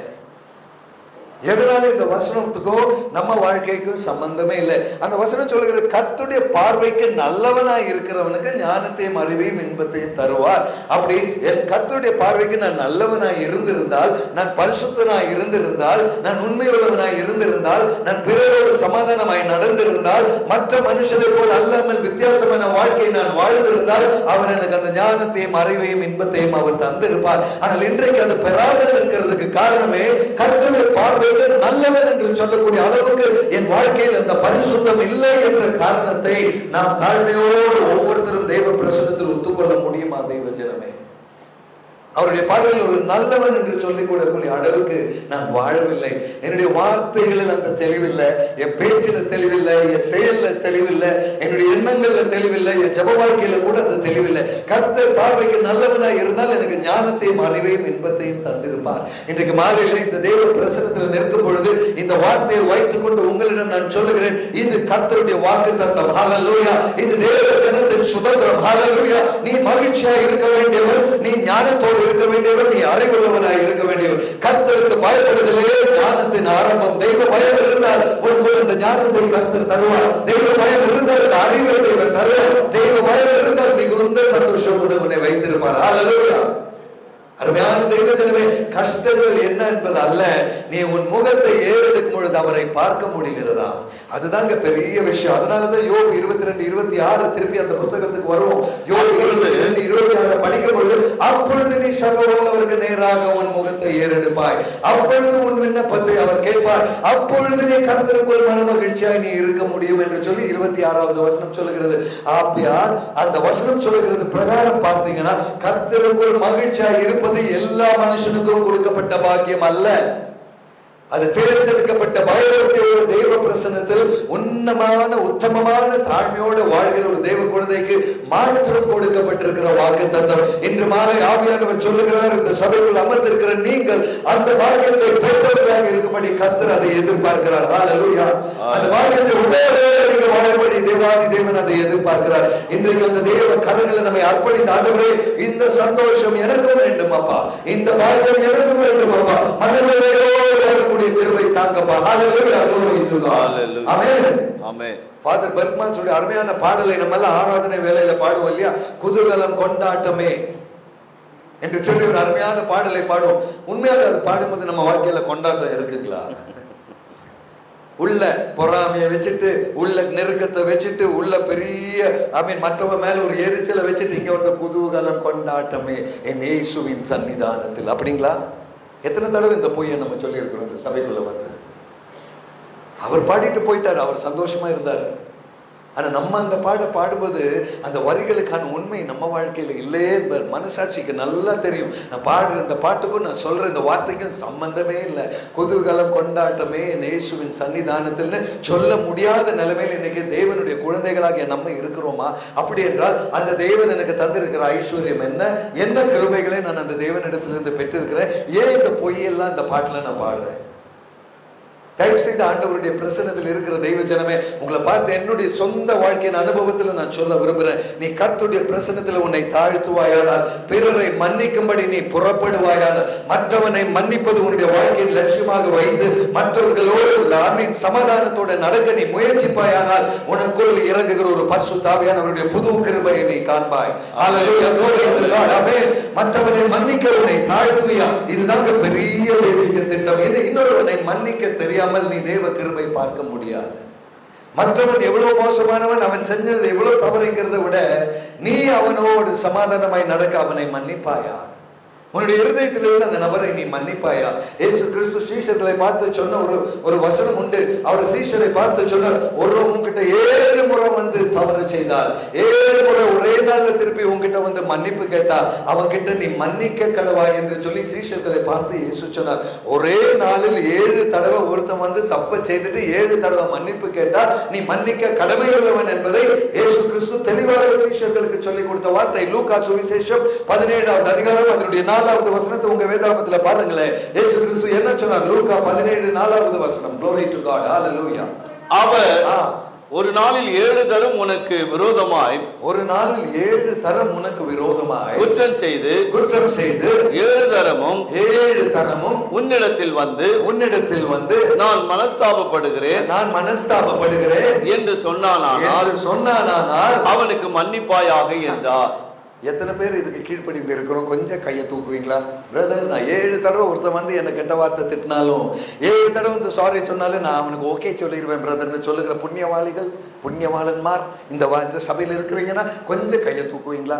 எதனால இந்த வசனத்துக்கோ நம்ம வாழ்க்கைக்கும் சம்பந்தமே இல்லை. அந்த வசனம் சொல்லுகிற கர்த்தருடைய பார்வைக்கு நல்லவனாய் இருக்கிறவனுக்கு ஞானத்தையும் அறிவையும் இன்பத்தையும் தருவார். அப்படி என் கர்த்தருடைய பார்வைக்கு நான் நல்லவனாய் இருந்திருந்தால், நான் பரிசுத்தனாய் இருந்திருந்தால், நான் உண்மையுள்ளவனாய் இருந்திருந்தால், நான் பிறரோடு சமாதானமாய் நடந்திருந்தால், மற்ற மனுஷரை போல் அல்லாமல் வித்தியாசமான வாழ்க்கையை நான் வாழ்ந்திருந்தால், அவர் எனக்கு அந்த ஞானத்தையும் அறிவையும் இன்பத்தையும் அவர் தந்திருப்பார். ஆனால் இன்றைக்கு அது பெறாமல் இருக்கிறதுக்கு காரணமே கர்த்தருடைய பார்வை நல்லவன் என்று சொல்லக்கூடிய அளவுக்கு என் வாழ்க்கையில் அந்த பரிசுத்தம் இல்லை என்ற காரணத்தை நாம் தாழ்மையோடு ஒவ்வொருத்தரும் தெய்வ பிரசன்னத்தில் ஒத்துக்கொள்ள முடியுமா? தெய்வ ஜனமே, அவருடைய பார்வையில் ஒரு நல்லவன் என்று சொல்லிக் கூடக்கூடிய அளவுக்கு நான் வாழவில்லை. என்னுடைய வார்த்தைகளில் அந்த தெளிவில்லை, என் பேச்சில தெளிவில்லை, என் செயல்ல தெளிவில்லை, என்னுடைய எண்ணங்கள்ல தெளிவில்லை, என் ஜெப வாழ்க்கையில கூட அந்த தெளிவில்லை. கர்த்தர் பார்வைக்கு நல்லவனாய் இருந்தால் எனக்கு ஞானத்தையும் அறிவையும் இன்பத்தையும் தந்திருப்பார். இன்றைக்கு மாலையில இந்த தேவ பிரசன்னத்தில் நிற்கும் பொழுது இந்த வார்த்தையை வைத்துக் கொண்டு உங்களிடம் நான் சொல்லுகிறேன், இது கர்த்தருடைய வாக்குத்தத்தம். ஹல்லேலூயா. இது தேவ ஜனத்தின் சுதந்திரம். ஹல்லேலூயா. நீ மகிழ்ச்சியா இருக்க வேண்டியவர், நீ ஞானத்தோடு இருக்க வேண்டியவர், நீ அறிவுள்ளவனாய் இருக்க வேண்டியவர். கர்த்தருக்கு பயப்படுதலே ஞானத்தின் ஆரம்பம். தெய்வ பயம் இருந்தால் உனக்குள்ள இந்த ஞானத்தை கர்த்தர் தருவார். தெய்வ பயம் இருந்தால் இந்த அறிவை தேவன் தருவார். தெய்வ பயம் இருந்தால் மிகுந்த சந்தோஷத்தோடு உன்னை வைத்திருப்பார். ஹல்லேலூயா. அருமையான தெய்வ ஜனமே, கஷ்டங்கள் என்ன என்பது அல்ல, நீ உன் முகத்தை ஏறெடுக்கும் பொழுது அவரை பார்க்க முடிகிறதா, அதுதாங்க பெரிய விஷயம். அதனாலதான் யோபு 22:26 திருப்பி அந்த புத்தகத்துக்கு வருவோம். யோபு 22:26 படிக்கும் பொழுது, அப்பொழுது நீ சர்வ வல்லவருக்கு நேராக உன் முகத்தை ஏறெடுப்பாய், அப்பொழுது உன் விண்ணப்பத்தை அவர் கேட்பார், அப்பொழுது நீ கர்த்தருக்குள் மனமகிழ்ச்சியாய் நீ இருக்க முடியும் என்று சொல்லி 26வது வசனம் சொல்லுகிறது. ஆப்பியா அந்த வசனம் சொல்லுகிறது பிரகாரம் பார்த்தீங்கன்னா, கர்த்தருக்குள் மகிழ்ச்சியாய் இருப்பது எல்லா மனுஷனுக்கும் கொடுக்கப்பட்ட பாக்கியம் அல்ல. அது தேர்ந்தெடுக்கப்பட்ட பயபக்தியோட தேவ பிரசன்னத்தில் உன்னதமான உத்தமமான தாழ்மையோடு வாழ்கிற ஒரு தேவ குழந்தைக்கு மாற்றம் கொடுக்கப்பட்டிருக்கிற வாக்குத்தத்தம். இன்று மாலை ஆவியானவர் சொல்லுகிறார், இந்த சபைக்குள் அமர்ந்திருக்கிற நீங்கள் அந்த பாக்கியத்தை பெற்றவர்களாக இருக்கும்படி கர்த்தர் அதை எதிர்பார்க்கிறார். ஹல்லேலூயா. அந்த பாக்கியத்தை உடனே வாழும்படி தேவாதி தேவன் அதை எதிர்பார்க்கிறார். இன்றைக்கு அந்த தேவ கரங்களை நம்மை அர்ப்பணித்த ஆண்டவரே, இந்த சந்தோஷம் எனக்கும் வேண்டும் அப்பா, இந்த பாக்கியம் எனக்கும் வேண்டும் அப்பா, மனநிலையோடு கிருபை தாங்கப்பா. ஹல்லேலூயா. ஆமென். ஆமென். ஃபாதர் பெர்க்மன் சொல்ற அருமையான பாடலை நம்ம எல்லாம் ஆராதனை வேளையில பாடுவோம் இல்லையா, குதூகலம் கொண்டாட்டமே என்று சொல்லி ஒரு அருமையான பாடலை பாடுவோம். உண்மையாக அது பாடும்போது நம்ம வாழ்க்கையில கொண்டாட்டம் இருக்குங்களா? உள்ள பொறாமையை வச்சுட்டு, உள்ள நெருக்கத்தை வச்சுட்டு, உள்ள பெரிய மற்றவங்க மேல ஒரு எரிச்சலை வச்சுட்டு இங்க வந்து குதூகலம் கொண்டாட்டமே என் இயேசுவின் சன்னிதானத்தில், அப்படிங்களா? எத்தனை தடவை இந்த பொய்யை நம்ம சொல்லி இருக்கிறோம் இந்த சபைக்குள்ள வந்து. அவர் பாடிட்டு போயிட்டார், அவர் சந்தோஷமா இருந்தார். ஆனா நம்ம அந்த பாடும்போது அந்த வரிகளுக்கான உண்மை நம்ம வாழ்க்கையில இல்லையே என்பது மனசாட்சிக்கு நல்லா தெரியும். நான் பாடுற இந்த பாட்டுக்கும் நான் சொல்ற இந்த வார்த்தைக்கும் சம்பந்தமே இல்லை. குதூகலம் கொண்டாட்டமே என் இயேசுவின் சன்னிதானத்தில் சொல்ல முடியாத நிலைமையில் இன்னைக்கு தேவனுடைய குழந்தைகளாக நம்ம இருக்கிறோமா? அப்படி என்றால் அந்த தேவன் எனக்கு தந்திருக்கிற ஐஸ்வர்யம் என்ன, என்ன கிருபைகளை நான் அந்த தேவனிடத்திலிருந்து பெற்றிருக்கிறேன். ஏன் இந்த பொய்யெல்லாம் இந்த பாட்டுல நான் பாடுறேன்? தயவு செய்து ஆண்டவருடைய பிரசன்னத்தில் இருக்கிற தெய்வ ஜனமே, உங்களை பார்த்து என்னுடைய சொந்த வாழ்க்கையின் அனுபவத்தில் நான் சொல்ல விரும்புகிறேன். நீ கர்த்தருடைய பிரசன்னத்தில் உன்னை தாழ்த்துவாயானால், பிறரை மன்னிக்கும்படி நீ புறப்படுவாயானால், மற்றவனை மன்னிப்பது உன்னுடைய வாழ்க்கையின் லட்சியமாக வைத்து மற்றவர்களோடு சமாதானத்தோட நடக்க நீ முயற்சிப்பாயானால், உனக்குள் இறங்குகிற ஒரு பரிசுத்த ஆவியானவருடைய புது கிருபையை நீ காண்பாய். ஹல்லேலூயா. ஆமென். மற்றவனை மன்னிக்க உன்னை தாழ்த்துவியா, இதுதாங்க பெரிய திட்டம். இன்னொருவனை மன்னிக்க தெரியாமல் நீ தேவ கிருபை பார்க்க முடியாது. மற்றவன் எவ்வளவு மோசமானவன், அவன் செஞ்சது எவ்வளவு தவறுங்கிறத விட நீ அவனோடு சமாதானமாய் நடக்க அவனை மன்னிப்பாயா? உன்னுடைய இருதயத்தில் உள்ள அந்த நபரை நீ மன்னிப்பாயா? இயேசு கிறிஸ்து சீஷர்களை பார்த்து சொன்ன ஒரு வசனம் உண்டு. அவர் சீஷரை பார்த்து சொன்னார், ஒரு உங்ககிட்ட 7 முறை வந்து தவறு செய்தால், 7 முறை ஒரே நாள்ல திருப்பி உங்ககிட்ட வந்து மன்னிப்பு கேட்டா அவன்கிட்ட நீ மன்னிக்க கடவாய் என்று சொல்லி சீஷர்களை பார்த்து இயேசு சொன்னார். ஒரே நாளில் 7 தடவை ஒருத்தன் வந்து தப்ப செய்துட்டு 7 தடவை மன்னிப்பு கேட்டா நீ மன்னிக்க கடமையுள்ளவன் என்பதை இயேசு கிறிஸ்து தெளிவாக சீஷர்களுக்கு சொல்லிக் கொடுத்த வார்த்தை. லூக்கா சுவிசேஷம் 17வது அதிகாரம் அதனுடைய 4வது வசனத்தை உங்க வேதாகமத்துல பாருங்களேன். இயேசு கிறிஸ்து என்ன சொன்னார்? லூக்கா 17:4வது வசனம். Glory to God. Hallelujah. அவர் ஒரு நாளில் 7 தரம் உனக்கு விரோதமாய், ஒரு நாளில் 7 தரம் உனக்கு விரோதமாய் குற்றம் செய்து 7 தரமும் உன்னிடத்தில் வந்து நான் மனஸ்தாபப்படுகிறேன் என்று சொன்னானால் அவனுக்கு மன்னிப்பாயாக என்றார். எத்தனை பேர் இதுக்கு கீழ்ப்படிந்து இருக்கிறோம்? கொஞ்சம் கையை தூக்குவீங்களா? பிரதர், நான் 7 தடவை ஒருத்தன் வந்து என்னை கெட்ட வார்த்தை திட்டினாலும் 7 தடவை வந்து சாரி சொன்னாலும் நான் அவனுக்கு ஓகே சொல்லிடுவேன் பிரதர்னு சொல்லுகிற புண்ணியவாளிகள், புண்ணியவாளன்மார் இந்த சபையில் இருக்கிறீங்கன்னா கொஞ்சம் கையை தூக்குவீங்களா?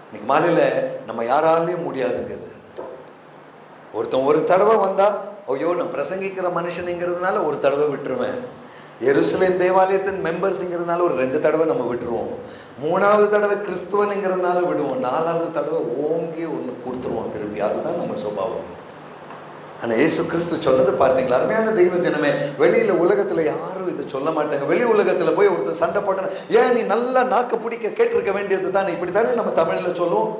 இன்னைக்கு மாலையில நம்ம யாராலையும் முடியாதுங்கிறது. ஒருத்தன் ஒரு தடவை வந்தா ஐயோ நான் பிரசங்கிக்கிற மனுஷனுங்கிறதுனால ஒரு தடவை விட்டுருவேன். எருசலேம் தேவாலயத்தின் மெம்பர்ஸ்ங்கிறதுனால ஒரு 2 தடவை நம்ம விட்டுருவோம். 3வது தடவை கிறிஸ்துவனுங்கிறதுனால விடுவோம், 4வது தடவை ஓங்கி ஒன்று கொடுத்துருவோம் திரும்பி. அதுதான் நம்ம சுபாவம். ஆனால் இயேசு கிறிஸ்து சொன்னது பார்த்தீங்களா? அருமையான தெய்வ ஜனமே, வெளியில உலகத்துல யாரும் இதை சொல்ல மாட்டாங்க. வெளி உலகத்துல போய் ஒருத்தர் சண்டை போட்டன, ஏன் நீ நல்லா நாக்க பிடிக்க கேட்டிருக்க வேண்டியது தானே, இப்படித்தானே நம்ம தமிழ்ல சொல்லுவோம்.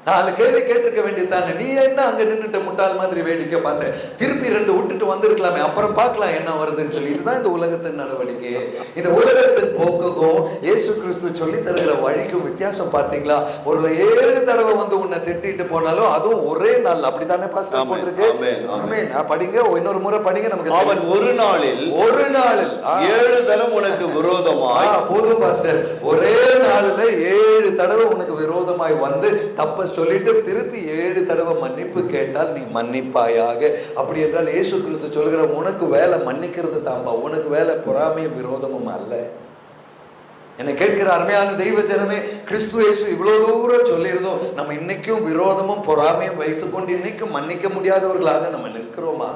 4 கேள்வி கேட்டிருக்க வேண்டியது தானே, நீ என்ன அங்க நின்றுட்டு முட்டாள் மாதிரி வேடிக்கை பார்த்த, திருப்பி 2 விட்டுட்டு வந்திருக்கலாமே, அப்புறம் பார்க்கலாம் என்ன வருதுன்னு சொல்லி. இதுதான் இந்த உலகத்தின் நடவடிக்கை. இந்த உலகத்தின் போக்குக்கும் இயேசு கிறிஸ்து சொல்லி தருகிற வழிக்கும் வித்தியாசம் பார்த்தீங்களா? ஒரு 7 தடவை வந்து உன்னை திட்டிட்டு போனாலும் அதுவும் ஒரே நாள். அப்படித்தானே பாஸ்டர் போட்டிருக்கு? ஆமென். படிங்க, இன்னொரு முறை படிங்க. நமக்கு அவன் ஒரு நாளில் 7 தரம் உனக்கு விரோதமாய். போதும் பாஸ்டர், ஒரே நாளில் 7 தடவை உனக்கு விரோதமாய் வந்து தப்ப சொல்லிட்டு திருப்பி 7 தடவை மன்னிப்பு கேட்டால் நீ மன்னிப்பாயாக. அப்படி என்றால் இயேசு கிறிஸ்து சொல்கிற உனக்கு வேலை மன்னிக்கிறது தான்பா, உனக்கு வேலை பொறாமையும் விரோதமும் அல்ல. என்னை கேட்கிற அருமையான தெய்வ ஜனமே, கிறிஸ்து இயேசு இவ்வளவு தூரம் சொல்லியிருந்தோம், நம்ம இன்னைக்கும் விரோதமும் பொறாமையும் வைத்துக்கொண்டு இன்னைக்கும் மன்னிக்க முடியாதவர்களாக நம்ம நிற்கிறோமா?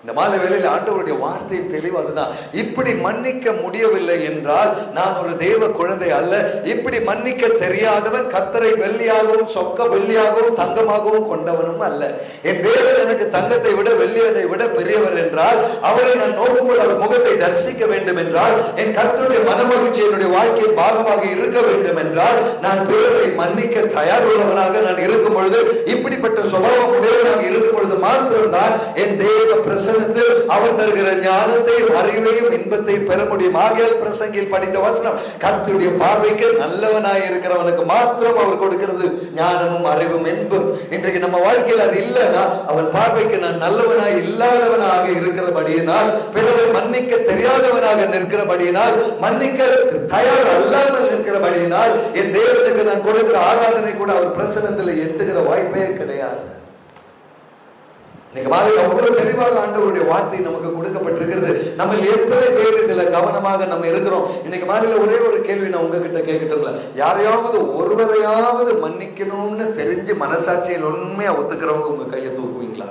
இந்த மாலை வேளையில் ஆண்டவருடைய வார்த்தையின் தெளிவு அதுதான். இப்படி மன்னிக்க முடியவில்லை என்றால் நான் ஒரு தேவ குழந்தை அல்ல. இப்படி மன்னிக்க தெரியாதவன் கர்த்தரை வெள்ளியாகவும் சொக்க வெள்ளியாகவும் தங்கமாகவும் கொண்டவனும் அல்ல. என் தேவன் எனக்கு தங்கத்தை விட வெள்ளியதை விட பெரியவர் என்றால், அவரை நான் நோக்கும்போது அவர் முகத்தை தரிசிக்க வேண்டும் என்றால், என் கர்த்தருடைய மனமகிழ்ச்சி என்னுடைய வாழ்க்கையின் பாகமாக இருக்க வேண்டும் என்றால், நான் பிறரை மன்னிக்க தயார் உள்ளவனாக நான் இருக்கும் பொழுது, இப்படிப்பட்ட சுபாவம் உடையவனாக இருக்கும் பொழுது மாத்திரம்தான் என் தேவ பிரசன்னத்தில் அவர் தருகிற ஞானத்தையும் அறிவையும் இன்பத்தையும் பெற முடியும். ஆகையால் பிரசங்கியில் படித்த வசனம், கர்த்தருடைய பார்வைக்கு நல்லவனாய் இருக்கிறவனுக்கு மாத்திரம் அவர் கொடுக்கிறது ஞானமும் அறிவும் இன்பம். இன்றைக்கு நம்ம வாழ்க்கையில் அது இல்லைன்னா, அவன் பார்வைக்கு நான் நல்லவனாய் இல்லாதவனாக இருக்கிறபடியினால், பிறரை மன்னிக்க தெரியாதவனாக நிற்கிறபடியினால், மன்னிக்க தயார் அல்லாமல் நிற்கிறபடியினால், என் தேவனுக்கு நான் கொடுக்கிற ஆராதனை கூட அவர் பிரசன்னத்தில் எட்டுகிற வாய்ப்பே கிடையாது. இன்னைக்கு மாதிரி அவ்வளவு தெளிவாக ஆண்டவருடைய வார்த்தை நமக்கு கொடுக்கப்பட்டிருக்கிறது. நம்ம எத்தனை பேர் இதுல கவனமாக நம்ம இருக்கிறோம்? இன்னைக்கு மாதிரில ஒரே ஒரு கேள்வி நான் உங்ககிட்ட கேட்கட்டுங்களா? யாரையாவது ஒருவரையாவது மன்னிக்கணும்னு தெரிஞ்சு மனசாட்சியில் உண்மையா ஒத்துக்கிறவங்க உங்க கையை தூக்குவீங்களா?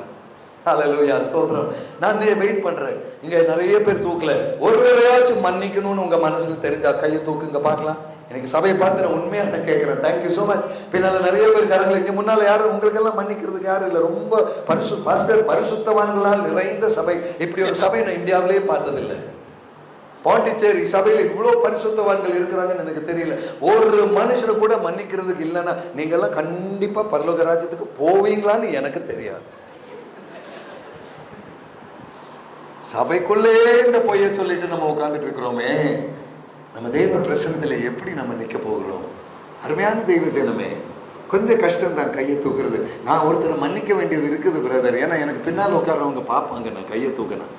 ஹல்லேலூயா, ஸ்தோத்திரம். நான் வெயிட் பண்றேன். இங்க நிறைய பேர் தூக்கல. ஒருவரையாச்சும் மன்னிக்கணும்னு உங்க மனசுல தெரிஞ்சா கையை தூக்குங்க பார்க்கலாம். எனக்கு சபையை பார்த்து நான் உண்மையா நான் கேட்கிறேன். Thank you so much. பின்னால நிறைய பேர் கரங்களை, இங்க முன்னால யாரும் உங்களுக்கெல்லாம் மன்னிக்கிறதுக்கு யாரும் இல்லை. ரொம்ப பரிசுத்தவான்களால் நிறைந்த சபை. இப்படி ஒரு சபை நான் இந்தியாவிலேயே பார்த்ததில்லை. பாண்டிச்சேரி சபையில் இவ்வளவு பரிசுத்தவான்கள் இருக்கிறாங்கன்னு எனக்கு தெரியல. ஒரு மனுஷனை கூட மன்னிக்கிறதுக்கு இல்லைன்னா நீங்க எல்லாம் கண்டிப்பா பரலோக ராஜ்யத்துக்கு போவீங்களான்னு எனக்கு தெரியாது. சபைக்குள்ளே இந்த பொய்யை சொல்லிட்டு நம்ம உட்கார்ந்துட்டு இருக்கிறோமே, நம்ம தெய்வ பிரசன்னத்தில் எப்படி நம்ம நிற்க போகிறோம்? அருமையான தெய்வ ஜனமே, கொஞ்சம் கஷ்டம் தான் கையை தூக்குறது. நான் ஒருத்தரை மன்னிக்க வேண்டியது இருக்குது பிரதர். ஏன்னா எனக்கு பின்னால் உட்கார்றவங்க பார்ப்பாங்க நான் கையை தூக்கினேன்,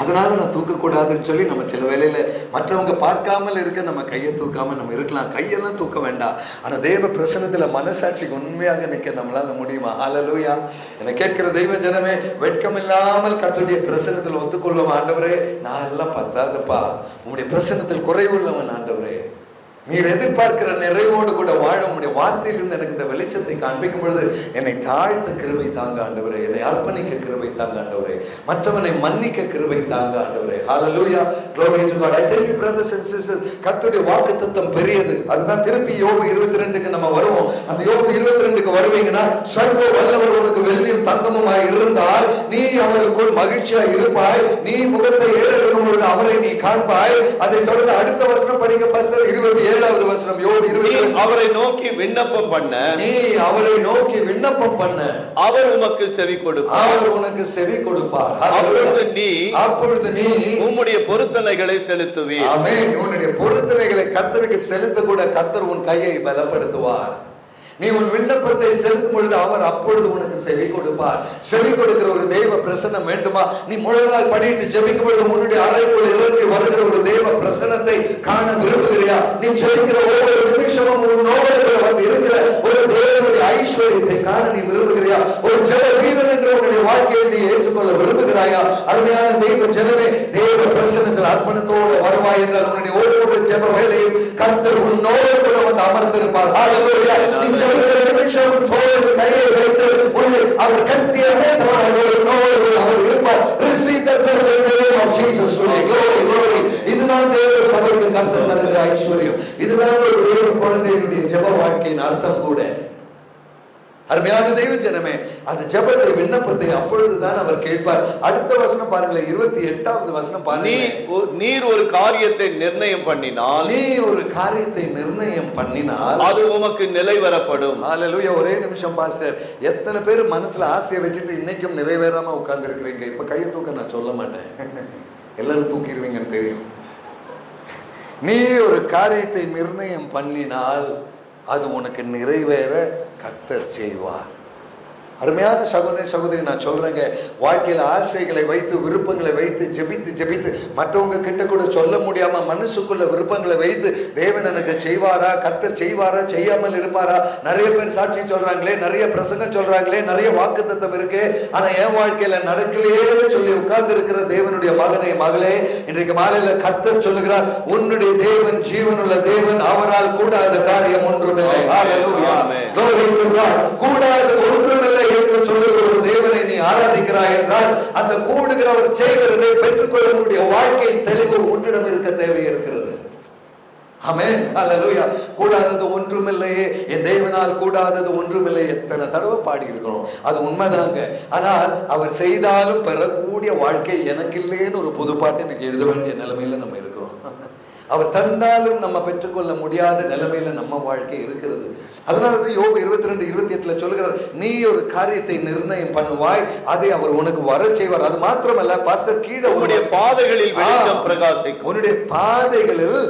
அதனால நான் தூக்கக்கூடாதுன்னு சொல்லி நம்ம சில வேளையில மற்றவங்க பார்க்காமல் இருக்க நம்ம கையை தூக்காம நம்ம இருக்கலாம். கையெல்லாம் தூக்க வேண்டாம். ஆனா தேவ பிரசன்னத்துல மனசாட்சிக்கு உண்மையாக நிற்க நம்மளால முடியுமா? ஹல்லேலூயா. என்னை கேட்கிற தெய்வ ஜனமே, வெட்கம் இல்லாமல் கர்த்தருடைய பிரசன்னத்தில் ஒத்துக்கொள்ளும். ஆண்டவரே, நான் எல்லாம் பத்தாதுப்பா, உங்களுடைய பிரசன்னத்தில் குறைவுள்ளவன் ஆண்டவரே. நீர் எதிர்பார்க்கிற நிறைவோடு கூட வாழ உடைய வார்த்தையிலிருந்து எனக்கு இந்த வெளிச்சத்தை காண்பிக்கும் பொழுது என்னை தாழ்த்த கிருபை தாங்க ஆண்டவரே, என்னை அர்ப்பணிக்க கிருபை தாங்க ஆண்டவரே, மற்றவனை மன்னிக்க கிருபை தாங்க ஆண்டவரே. ஹல்லேலூயா, glory to God. I tell you brothers and sisters, கர்த்தருடைய வாக்குத்தத்தம் பெரியது. அதுதான் திருப்பி யோபு 22க்கு நம்ம வருவோம். அந்த யோபு 22க்கு வருவீங்கன்னா, சர்வ வல்லவர் உனக்கு வெள்ளியும் தங்கமுமாய் இருந்தால் நீ அவருக்குள் மகிழ்ச்சியாய் இருப்பாய், நீ முகத்தை ஏறெடுக்கும் பொழுது அவரை நீ காண்பாய். அதை தொடர்ந்து அடுத்த வசனம் படிங்க பாஸ்டர். 27வது வசனம் யோபு 22. அவரை நோக்கி விண்ணப்பம் பண்ண, நீ அவரை நோக்கி விண்ணப்பம் பண்ண, அவர் உமக்கு செவி கொடுப்பார். அவர் உனக்கு செவி கொடுப்பார். அப்பொழுது நீ உம்முடைய பொருத்தனைகளை செலுத்துவீர். ஆமென். உன்னுடைய பொருத்தனைகளை கர்த்தருக்கு செலுத்த கூட கர்த்தர் உன் கையை பலப்படுத்துவார். நீ உன் விண்ணப்பத்தை செலுத்தும் பொழுது அவர் அப்பொழுது உனக்கு செவி கொடுப்பார். செவி கொடுக்கிற ஒரு தெய்வ பிரசன்னம் வேண்டுமா? நீ முழங்கால் படிட்டு ஜெபிக்கும் பொழுது உன்னுடைய அறைக்குள் இறங்கி வருகிற ஒரு தெய்வ பிரசன்னத்தை காண விரும்புகிறியா? நீ ஜெபிக்கிற ஒவ்வொரு நிமிஷமும் உன்னோடு இருக்கிற ஒரு தேவனுடைய ஐஸ்வர்யத்தை காண நீ விரும்புகிறியா? ஒரு ஜெப வீரன் என்ற உன்னுடைய வாழ்க்கையை நீ ஏற்றுக்கொள்ள விரும்புகிறாயா? அருமையான தெய்வ ஜனமே, தேவ பிரசன்னத்தில் அர்ப்பணத்தோடு வருவாய் என்றால் உன்னுடைய ஒவ்வொரு ஜெப வேலையும் கர்த்தர் உன்னோடு கூட வந்து அமர்ந்திருப்பார். ஹல்லேலூயா. நீ ஜெபிக்கிற நிமிஷம் தோள் கையை வைத்து உன்னை அவர் கட்டி அணைத்தவராக அவர் இருப்பார். Receive the blessing in the name of Jesus. Glory, glory. இதுதான் தேவ சபைக்கு கர்த்தர் தருகிற ஐஸ்வர்யம். இதுதான் ஒரு தேவ குழந்தையினுடைய ஜெப வாழ்க்கையின் அர்த்தம் கூட. அருமையான தெய்வ ஜனமே, அந்த ஜெபத்தை விண்ணப்பத்தை அப்பொழுதுதான் அவர் கேட்பார். அடுத்த வசனம் பாருங்களேன், 28வது வசனம் பாருங்க. நீர் ஒரு காரியத்தை நிர்ணயம் பண்ணினால், நீ ஒரு காரியத்தை நிர்ணயம் பண்ணினால் அது உமக்கு நிறைவேறப்படும். ஹல்லேலூயா. ஒரே நிமிஷம் பாஸ்டர், எத்தனை பேர் மனசுல ஆசையை வச்சுட்டு இன்னைக்கும் நிறைவேறாம உட்கார்ந்து இருக்கிறீங்க? இப்ப கையை தூக்க நான் சொல்ல மாட்டேன், எல்லாரும் தூக்கிடுவீங்கன்னு தெரியும். நீ ஒரு காரியத்தை நிர்ணயம் பண்ணினால் அது உனக்கு நிறைவேற கர்த்தர் செய்வார். அருமையான சகோதரி சகோதரி, நான் சொல்றேங்க, வாழ்க்கையில ஆசைகளை வைத்து விருப்பங்களை வைத்து ஜெபித்து ஜெபித்து மற்றவங்க கிட்ட கூட சொல்ல முடியாம மனசுக்குள்ள விருப்பங்களை வைத்து தேவன் எனக்கு செய்வாரா, கர்த்தர் செய்வாரா, செய்யாமல் இருப்பாரா? நிறைய பேர் சாட்சி சொல்றாங்களே, நிறைய பிரசங்கம் சொல்றாங்களே, நிறைய வாக்குத்தத்தம் இருக்கு, ஆனா என் வாழ்க்கையில நடக்கலையே சொல்லி உட்கார்ந்து இருக்கிற தேவனுடைய மகனே மகளே, இன்றைக்கு மாலையில கர்த்தர் சொல்லுகிறார், உன்னுடைய தேவன் ஜீவனுள்ள தேவன், அவரால் கூடாத காரியம் ஒன்றுமில்லை. கூடாத ஒன்றுமில்லை என்று சொல்லுகிற ஒரு தேவனை நீ ஆராதிக்கிறாய் என்றால் அந்த கூடுகிறவர் செய்கிறதை பெற்றுக்கொள்ளக்கூடிய வாழ்க்கையின் தெளிவு உன்னிடம் இருக்க தேவை இருக்கிறது. ஆமென், ஹல்லேலூயா. கூடாதது ஒன்றுமில்லையே, என் தேவனால் கூடாதது ஒன்றுமில்லை, எத்தனை தடவை பாடி இருக்கிறோம், அது உண்மைதாங்க. ஆனால் அவர் செய்தாலும் பெறக்கூடிய வாழ்க்கை எனக்கு இல்லைன்னு ஒரு புதுப்பாட்டு இன்னைக்கு எழுத வேண்டிய நிலைமையில நம்ம இருக்கிறோம். அவர் தந்தாலும் நம்ம பெற்றுக்கொள்ள முடியாத நிலைமையில நம்ம வாழ்க்கை இருக்கிறது. அதனாலதான் யோபு 22:28 சொல்லுகிறார், நீ ஒரு காரியத்தை நிர்ணயம் பண்ணுவாய், அதை அவர் உனக்கு வர செய்வார். அது மாத்திரமல்ல பாஸ்டர், கீழே உன்னுடைய பாதைகளில் வெளிச்சம் பிரகாசிக்கும். உன்னுடைய பாதைகளில்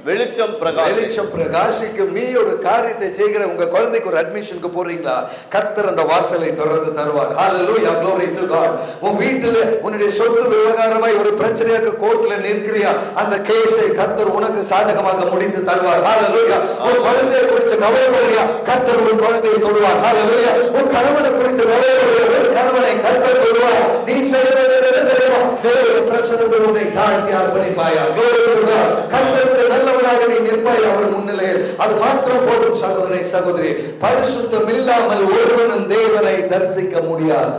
வெளிச்சம் பிரகாசிக்கும். நீ ஒரு காரியத்தை செய்கிற, உங்க குழந்தைக்கு ஒரு அட்மிஷனுக்கு போறீங்களா, கர்த்தர் அந்த வாசலை திறந்து தருவார். ஹல்லேலூயா, glory to God. உன் வீட்டுல உன்னுடைய சொத்து விவகாரமாய் ஒரு பிரச்சனையாக கோர்ட்ல நிற்கிறியா, அந்த கேஸை கர்த்தர் உனக்கு சாதகமாக முடித்து தருவார். ஹல்லேலூயா. உன் குழந்தையை குறித்து கவலைப்படுறியா, கர்த்தர் உன் குழந்தையை தொடுவார். ஹல்லேலூயா. உன் கணவனை குறித்து கவலைப்படுறியா, கணவனை கர்த்தர் தொடுவார். நீ செய்ய வேண்டியது தெரியுமா, தேவ பிரசன்னத்தில் உன்னை தாழ்த்தி அர்ப்பணிப்பாயா. glory to God. கர்த்தருக்கு நல்ல நீ நிற்பாய் அவர் முன்னிலையில். அது மாத்திரம் போதும் சகோதரி சகோதரி. பரிசுத்தம் இல்லாமல் ஒருவனும் தேவனை தரிசிக்க முடியாது.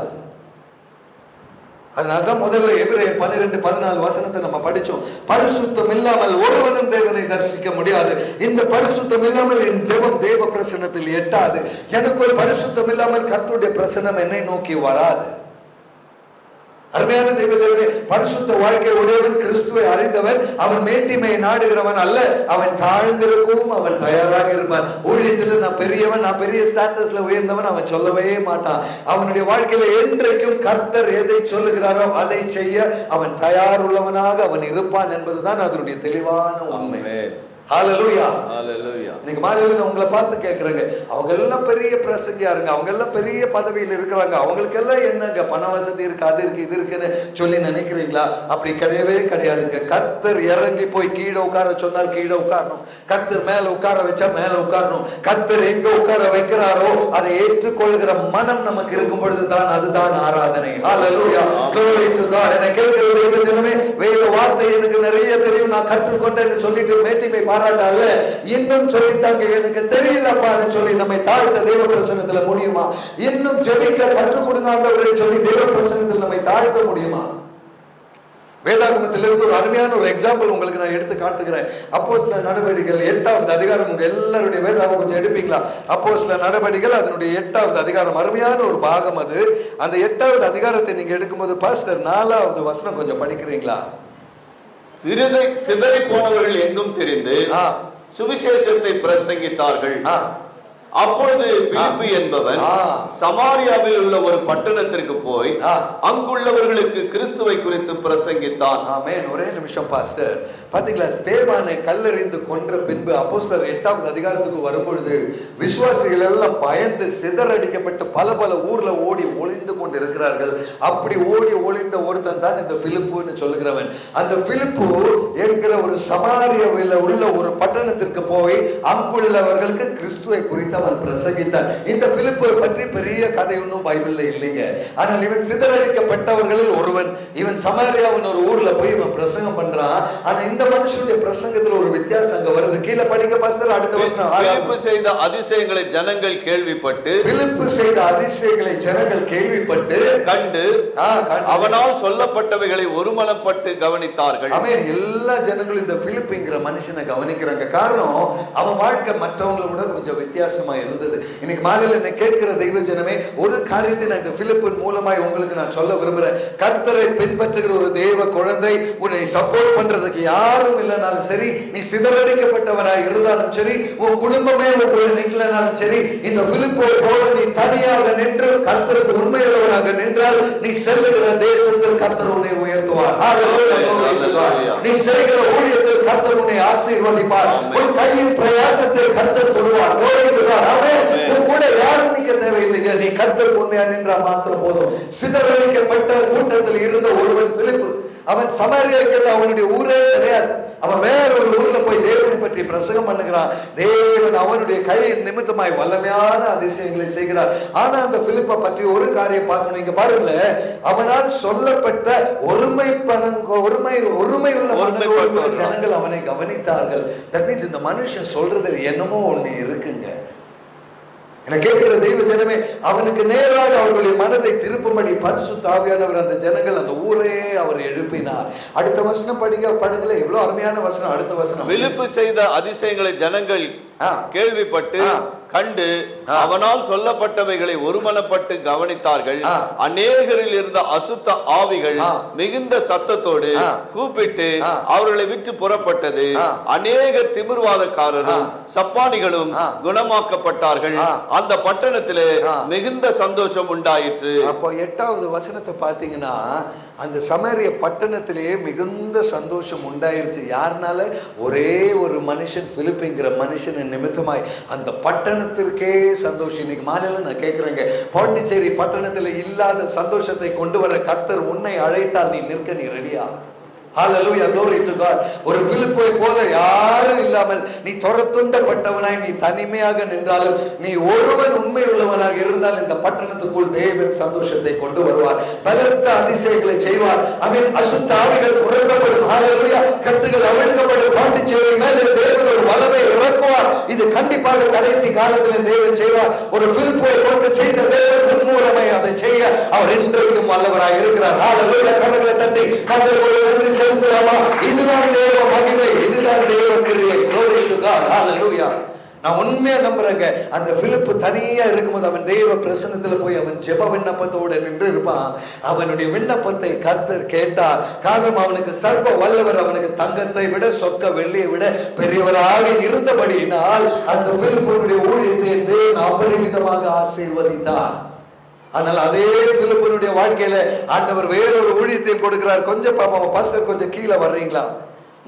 அதனால்தான் முதல்ல எபிரேயர் 12:14 வசனத்தை நம்ம படிச்சோம். பரிசுத்தம் இல்லாமல் ஒருவனும் தேவனை தரிசிக்க முடியாது. இந்த பரிசுத்தம் இல்லாமல் என் ஜெபம் தேவ பிரசன்னத்தில் எட்டாது. எனக்கு ஒரு பரிசுத்தம் இல்லாமல் கர்த்தருடைய பிரசன்னம் என்னை நோக்கி வராது. அருமையான தேவதேவனே, பரிசுத்த வாழ்க்கை உடையவன், கிறிஸ்துவை அறிந்தவன், அவன் மேட்டிமையை நாடுகிறவன் அல்ல, அவன் தாழ்ந்திருக்கவும் அவன் தயாராக இருப்பான். ஊழியத்தில் நான் பெரியவன், நான் பெரிய ஸ்டேட்டஸ்ல உயர்ந்தவன் அவன் சொல்லவே மாட்டான். அவனுடைய வாழ்க்கையில என்றைக்கும் கர்த்தர் எதை சொல்லுகிறாரோ அதை செய்ய அவன் தயாருள்ளவனாக அவன் இருப்பான் என்பதுதான் அதனுடைய தெளிவான உண்மை. ஹல்லேலூயா, ஹல்லேலூயா. இன்னைக்கு மாலையில நான் உங்களை பார்த்து கேட்கிறேங்க, அவங்க எல்லாம் பெரிய பிரசங்கியா இருங்க, அவங்க எல்லாம் பெரிய பதவியில் இருக்கிறாங்க, அவங்களுக்கு எல்லாம் என்னங்க பண வசதி இருக்கு, அது இருக்கு, இது இருக்குன்னு சொல்லி நினைக்கிறீங்களா? அப்படி கிடையவே கிடையாதுங்க. கர்த்தர் இறங்கி போய் கீழே உட்கார சொன்னால் கீழே உட்காரணும், கர்த்தர் மேல உட்கார வச்சா மேல உட்காரணும். கர்த்தர் எங்க உட்கார வைக்கிறாரோ அதை ஏற்றுக்கொள்கிற மனம் நமக்கு இருக்கும் பொழுதுதான் அதுதான் ஆராதனை. ஹல்லேலூயா, glory to God. என்னை கேட்கிற தேவஜனமே, வேத வார்த்தை எனக்கு நிறைய தெரியும், நான் கற்றுக்கொண்டேன்னு சொல்லிட்டு மேட்டிமை பாராட்டால இன்னும் சொல்லித்தாங்க எனக்கு தெரியலப்பான்னு சொல்லி நம்மை தாழ்த்த தேவ பிரசன்னத்துல முடியுமா? இன்னும் ஜெபிக்க கற்றுக் கொடுங்க ஆண்டவரே சொல்லி தேவ பிரசன்னத்தில் நம்மை தாழ்த்த முடியுமா? வேதாகமத்திலிருந்து ஒரு அருமையான ஒரு எக்ஸாம்பிள் உங்களுக்கு நான் எடுத்து காட்டுகிறேன். அப்போஸ்தலர் நடவடிக்கைகள் 8வது அதிகாரம். உங்க எல்லாருடைய வேதாகம் கொஞ்சம் எடுப்பீங்களா? அப்போஸ்தலர் நடவடிக்கைகள் அதனுடைய 8வது அதிகாரம், அருமையான ஒரு பாகம் அது. அந்த 8வது அதிகாரத்தை நீங்க எடுக்கும்போது பாஸ்டர் 4வது வசனம் கொஞ்சம் படிக்கிறீங்களா? சிதறி போனவர்கள் எங்கும் தெரிந்து சுவிசேஷத்தை பிரசங்கித்தார்கள். அப்பொழுது பிலிப்பு என்பவன் சமாரியாவில் உள்ள ஒரு பட்டணத்திற்கு போய் அங்குள்ளவர்களுக்கு கிறிஸ்துவை குறித்து பிரசங்கித்தான். ஆமென். ஒரே நிமிஷம் பாஸ்டர், பாத்தீங்களா, ஸ்தேவானை கல்லெறிந்து கொன்ற பின்பு அப்போஸ்தலர் 8வது அதிகாரத்துக்கு வரும்பொழுது விசுவாசிகள் எல்லாம் பயந்து சிதறடிக்கப்பட்டு பல பல ஊர்ல ஓடி ஒளிந்து கொண்டு இருக்கிறார்கள். அப்படி ஓடி ஒளிந்த ஒருத்தன் தான் இந்த பிலிப்புன்னு சொல்லுகிறவன். அந்த பிலிப்பு என்கிற ஒரு சமாரியாவில் உள்ள ஒரு பட்டணத்திற்கு போய் அங்குள்ளவர்களுக்கு கிறிஸ்துவை குறித்து அவன் பிரசங்கித்தான். இந்த பிலிப்பை பற்றி பெரிய கதை ஒன்றும் பைபிள்ல இல்லைங்க. ஆனால் இவன் சிதறடிக்கப்பட்டவர்களில் ஒருவன். இவன் சமாரியாவின் ஒரு ஊர்ல போய் இவன் பிரசங்கம் பண்றான். ஆனா இந்த மனுஷனுடைய பிரசங்கத்துல ஒரு வித்தியாசம் அங்க வருது. கீழே படிக்க பாஸ்டர், அடுத்த வசனம். பிலிப்பு செய்த அதிசயங்களை ஜனங்கள் கேள்விப்பட்டு, பிலிப்பு செய்த அதிசயங்களை ஜனங்கள் கேள்விப்பட்டு கேள்விப்பட்டு கண்டு அவனால் சொல்லப்பட்டவைகளை ஒருமனப்பட்டு கவனித்தார்கள். ஆமென். எல்லா ஜனங்களும் இந்த பிலிப்புங்கிற மனுஷனை கவனிக்கிறாங்க. காரணம், அவன் வாழ்க்கை மற்றவங்களை விட கொஞ்சம் வித்தியாசமா இருந்தது. இன்னைக்கு மாலையில என்னை கேட்கிற தெய்வ ஜனமே, ஒரு காரியத்தை நான் இந்த பிலிப்பின் மூலமாய் உங்களுக்கு நான் சொல்ல விரும்புறேன். கர்த்தரை பின்பற்றுகிற ஒரு தேவ குழந்தை, உன்னை சப்போர்ட் பண்றதுக்கு யாரும் இல்லைனாலும் சரி, நீ சிதறடிக்கப்பட்டவனாய் இருந்தாலும் சரி, உன் குடும்பமே உங்களை நிக்கலனாலும் சரி, இந்த பிலிப்பை போல நீ தனியாக நின்று கர்த்தருக்கு உண்மையுள்ளவனாக நின்றால் நீ செல்லுகிற தேசத்தில் கர்த்தர் உன்னை உயர்த்துவார். நீ செய்கிற ஊழியத்தில் கர்த்தர் உன்னை ஆசீர்வதிப்பார். உன் கையின் பிரயாசத்தை கர்த்தர் தொடுவார். உன் கூட யாரும் நிக்க தேவையில்லைங்க. நீ கர்த்தர் உண்மையா நின்றா மாத்திரம் போதும். சிதறடிக்கப்பட்ட கூட்டத்தில் இருந்த ஒருவன் பிலிப்பு. அவன் சமாரியா இருக்கிறது அவனுடைய ஊரே கிடையாது. அவன் வேற ஒரு ஊர்ல போய் தேவனை பற்றி பிரசங்கம் பண்ணுகிறான். தேவன் அவனுடைய கையின் நிமித்தமாய் வல்லமையான அதிசயங்களை செய்கிறார். ஆனா அந்த பிலிப்பை பற்றி ஒரு காரியம் பார்க்கணும். இங்க பாருங்க, அவனால் சொல்லப்பட்ட ஒருமை உள்ள ஜனங்கள் அவனை கவனித்தார்கள். தட் மீன்ஸ் இந்த மனுஷன் சொல்றது என்னமோ ஒண்ணு இருக்குங்க. என கேட்கிற தெய்வ ஜனமே, அவனுக்கு நேராக அவர்களுடைய மனதை திருப்பும்படி பரிசுத்த ஆவியானவர் அந்த ஜனங்கள் அந்த ஊரே அவர் எழுப்பினார். அடுத்த வசனம் படுகல எவ்வளவு அருமையான வசனம். அடுத்த வசனம், பிலிப்பு செய்த அதிசயங்களை ஜனங்கள் கேள்விப்பட்டு கண்டு அவனால் சொல்லப்பட்டவைகளை ஒருமனப்பட்டு கவனித்தார்கள். அநேகரில் இருந்த அசுத்த ஆவிகள் மிகுந்த சத்தத்தோடு கூப்பிட்டு அவர்களை விட்டு புறப்பட்டது. அநேக திமிர்வாதக்காரரும் சப்பானிகளும் குணமாக்கப்பட்டார்கள். அந்த பட்டணத்திலே மிகுந்த சந்தோஷம் உண்டாயிற்று. அப்போ 8வது வசனத்தை பாத்தீங்கன்னா, அந்த சமரிய பட்டணத்திலேயே மிகுந்த சந்தோஷம் உண்டாயிருச்சு. யாருனால? ஒரே ஒரு மனுஷன், பிலிப்புங்கிற மனுஷன் நிமித்தமாய் அந்த பட்டணத்திற்கே சந்தோஷம். இன்னைக்கு மாலையில நான் கேட்கிறேங்க, பாண்டிச்சேரி பட்டணத்துல இல்லாத சந்தோஷத்தை கொண்டு வர கர்த்தர் உன்னை அழைத்தால் நீ நிற்க நீ ரெடியா? Hallelujah, glory to God. ஒரு பிலிப்பை போல யாரும் இல்லாமல் நீ துரத்துண்டப்பட்டவனாய் நீ தனிமையாக நின்றாலும், நீ ஒருவன் உண்மை உள்ளவனாக இருந்தால் இந்த பட்டணத்துக்குள் தேவன் சந்தோஷத்தை கொண்டு வருவார். பலத்த அதிசயங்களை செய்வார். அவன் அசுத்த ஆவிகள் குறைக்கப்படும். ஹalleluya, கட்டுகள் அவிழ்க்கப்படும். பாண்டிச்சேரி மேலே தேவன் ஒரு வல்லமை இறக்குவார். இது கண்டிப்பாக கடைசி காலத்தில் தேவன் செய்வார். ஒரு பிலிப்பை கொண்டு செய்த தேவன் முன்மூலமாய் அதை செய்ய அவர் இன்றைக்கும் வல்லவராய் இருக்கிறார். ஹalleluya, கரங்களை தட்டி கர்த்தருக்கு நன்றி செலுத்தலாமா? இதுதான் தேவ மகிமை, இதுதான் தேவ கிரியை. glory to God, hallelujah. நான் உண்மையா நம்புறேங்க, அந்த பிலிப்பு தனியா இருக்கும்போது அவன் தேவ பிரசன்னத்துல போய் அவன் ஜெப விண்ணப்பத்தோடு நின்று இருப்பான். அவனுடைய விண்ணப்பத்தை கர்த்தர் கேட்டார். காரணம், அவனுக்கு சர்வ வல்லவர் அவனுக்கு தங்கத்தை விட சொக்க வெள்ளியை விட பெரியவராக இருந்தபடியினால் அந்த பிலிப்புடைய ஊழியத்தை தேவன் அபரிமிதமாக ஆசீர்வதித்தார். ஆனால் அதே பிலிப்புடைய வாழ்க்கையில ஆண்டவர் வேறொரு ஊழியத்தையும் கொடுக்கிறார். கொஞ்சம் பாப்போம் பாஸ்டர், கொஞ்சம் கீழே வர்றீங்களா?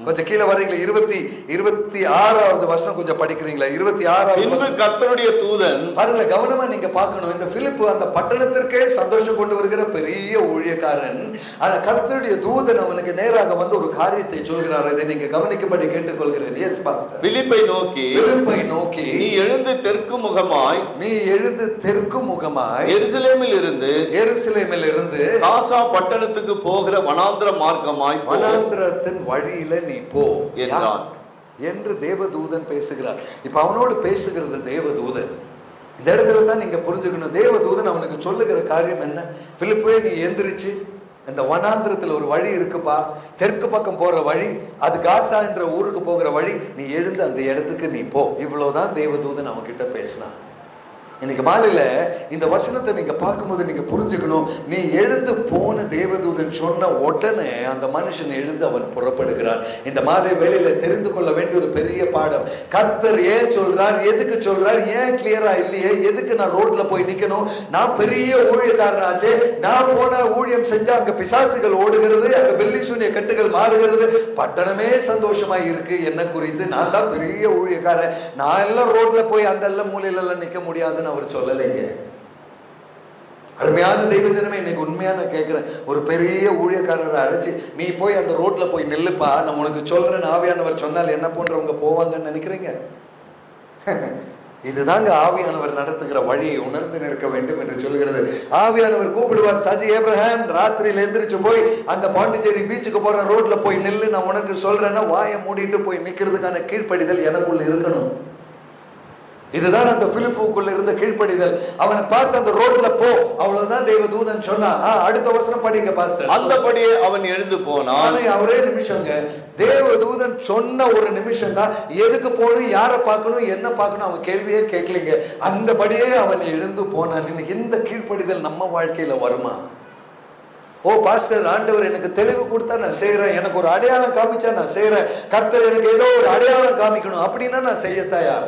கொஞ்சம் கீழே வரீங்களா? 26வது வசனம் கொஞ்சம் படிக்கிறீங்களா? 26வது கர்த்தருடைய தூதன், பாருங்க, கவனமா நீங்க பார்க்கணும். இந்த பிலிப்பு அந்த பட்டணத்திற்கே சந்தோஷம் கொண்டு வருகிற பெரிய ஊழியக்காரன். ஆனா கர்த்தருடைய தூதன் அவனுக்கு நேராக வந்து ஒரு காரியத்தை சொல்கிறார். இதை நீங்க கவனிக்கும்படி கேட்டுக்கொள்கிறேன். S pastor. பிலிப்பை நோக்கி நீ எழுந்து தெற்கு முகமாய் எருசலேமில் இருந்து காசா பட்டணத்துக்கு போகிற வனாந்திர மார்க்கமாய், வனாந்திரத்தின் வழியில நீ போ என்றான் என்று தேவதூதன் பேசுகிறார். இப்ப அவனோடு பேசுகிறது தேவதூதன். இந்த இடத்துல தான் நீங்க புரிஞ்சுக்கணும், தேவதூதன் அவனுக்கு சொல்லுகிற காரியம் என்ன? பிலிப்பே, நீ எந்திரிச்சு இந்த வனாந்திரத்துல ஒரு வழி இருக்குப்பா, தெற்கு பக்கம் போற வழி, அது காசா என்ற ஊருக்கு போகிற வழி, நீ எழுந்து அந்த இடத்துக்கு நீ போ. இவ்வளவுதான் தேவதூதன் அவன்கிட்ட பேசினான். இன்னைக்கு மாலையில இந்த வசனத்தை நீங்க பார்க்கும்போது நீங்க புரிஞ்சுக்கணும், நீ எழுந்து போன தேவதூதன் சொன்ன உடனே அந்த மனுஷன் எழுந்து அவன் புறப்படுகிறான். இந்த மாலை வேளையில தெரிந்து கொள்ள வேண்டிய ஒரு பெரிய பாடம், கர்த்தர் ஏன் சொல்றார், எதுக்கு சொல்றார், ஏன் கிளியரா இல்லையே, எதுக்கு நான் ரோட்ல போய் நிக்கணும், நான் பெரிய ஊழியக்காரனாச்சே, நான் போன ஊழியம் செஞ்சா அங்க பிசாசுகள் ஓடுகிறது, அங்க வெள்ளி சூனிய கட்டுகள் மாறுகிறது, பட்டணமே சந்தோஷமா இருக்கு, என்ன குறித்து நான் தான் பெரிய ஊழியக்காரன், நான் எல்லாம் ரோட்ல போய் அந்த எல்லாம் மூலையில எல்லாம் நிக்க முடியாதுன்னு அவர் சொல்லலைங்க. அருமையான தெய்வ ஜனமே, இன்னைக்கு உண்மையா நான் கேட்கிறேன், ஒரு பெரிய ஊழியக்காரரை அழைச்சு நீ போய் அந்த ரோட்ல போய் நில்லுப்பா, நான் உனக்கு சொல்றேன் ஆவியானவர் சொன்னால் என்ன போன்றவங்க போவாங்கன்னு நினைக்கிறீங்க? இதுதாங்க ஆவியானவர் நடத்துகிற வழியை உணர்ந்து நிற்க வேண்டும் என்று சொல்கிறது. ஆவியானவர் கூப்பிடுவார், சஜி ஏப்ரஹாம், ராத்திரியில எந்திரிச்சு போய் அந்த பாண்டிச்சேரி பீச்சுக்கு போற ரோட்ல போய் நில்லு, நான் உனக்கு சொல்றேன்னா வாயை மூடிட்டு போய் நிக்கிறதுக்கான கீழ்ப்படிதல் எனக்குள்ள இருக்கணும். இதுதான் அந்த பிலிப்புக்குள்ள இருந்த கீழ்ப்படிதல். அவனை பார்த்து அந்த ரோட்ல போ, அவ்வளவுதான் தேவதூதன் சொன்னா. அடுத்த வசனம் படிங்க பாஸ்டர். அந்தபடியே அவன் எழுந்து போனான். ஒரே நிமிஷங்க, தேவதூதன் சொன்ன ஒரு நிமிஷம் தான். எதுக்கு போகணும், யாரை பார்க்கணும், என்ன பார்க்கணும், அவன் கேள்வியே கேட்கலீங்க. அந்தபடியே அவன் எழுந்து போனான். இன்னைக்கு இந்த கீழ்ப்படிதல் நம்ம வாழ்க்கையில வருமா? ஓ பாஸ்டர், ஆண்டவர் எனக்கு தெளிவு கொடுத்தா நான் செய்யறேன், எனக்கு ஒரு அடையாளம் காமிச்சா நான் செய்யறேன், கர்த்தர் எனக்கு ஏதோ ஒரு அடையாளம் காமிக்கணும் அப்படின்னா நான் செய்யத்தாயா?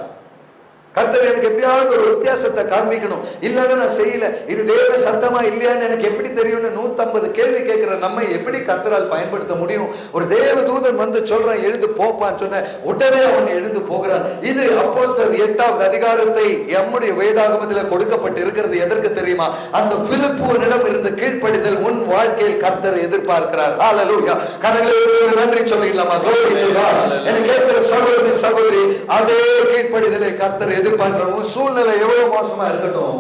கர்த்தர் எனக்கு எப்படியாவது ஒரு வித்தியாசத்தை காண்பிக்கணும், இல்லைன்னா நான் செய்யல. இது தேவ சத்தமா இல்லையான்னு எனக்கு எப்படி தெரியும்னு 150 கேள்வி கேட்கிற நம்ம எப்படி கர்த்தரால் பயன்படுத்த முடியும்? ஒரு தேவ தூதன் வந்து சொல்றான் எழுந்து போப்பான்னு சொன்ன உடனே அவன் எழுந்து போகிறான். இது அப்போஸ்தலர் 8வது அதிகாரத்தை நம்முடைய வேதாகமத்தில் கொடுக்கப்பட்டு இருக்கிறது எதற்கு தெரியுமா? அந்த பிலிப்புவினிடம் இருந்த கீழ்ப்படிதல் உன் வாழ்க்கையில் கர்த்தர் எதிர்பார்க்கிறார். ஹல்லேலூயா. கரங்களை நன்றி சொல்லிடலாமா? glory to God. என்னை கேட்கிற சகோதரி சகோதரி, அதே கீழ்ப்படிதலை கர்த்தர் எதிர்பார்க்கிறோம். சூழ்நிலை எவ்வளவு மோசமா இருக்கட்டும்,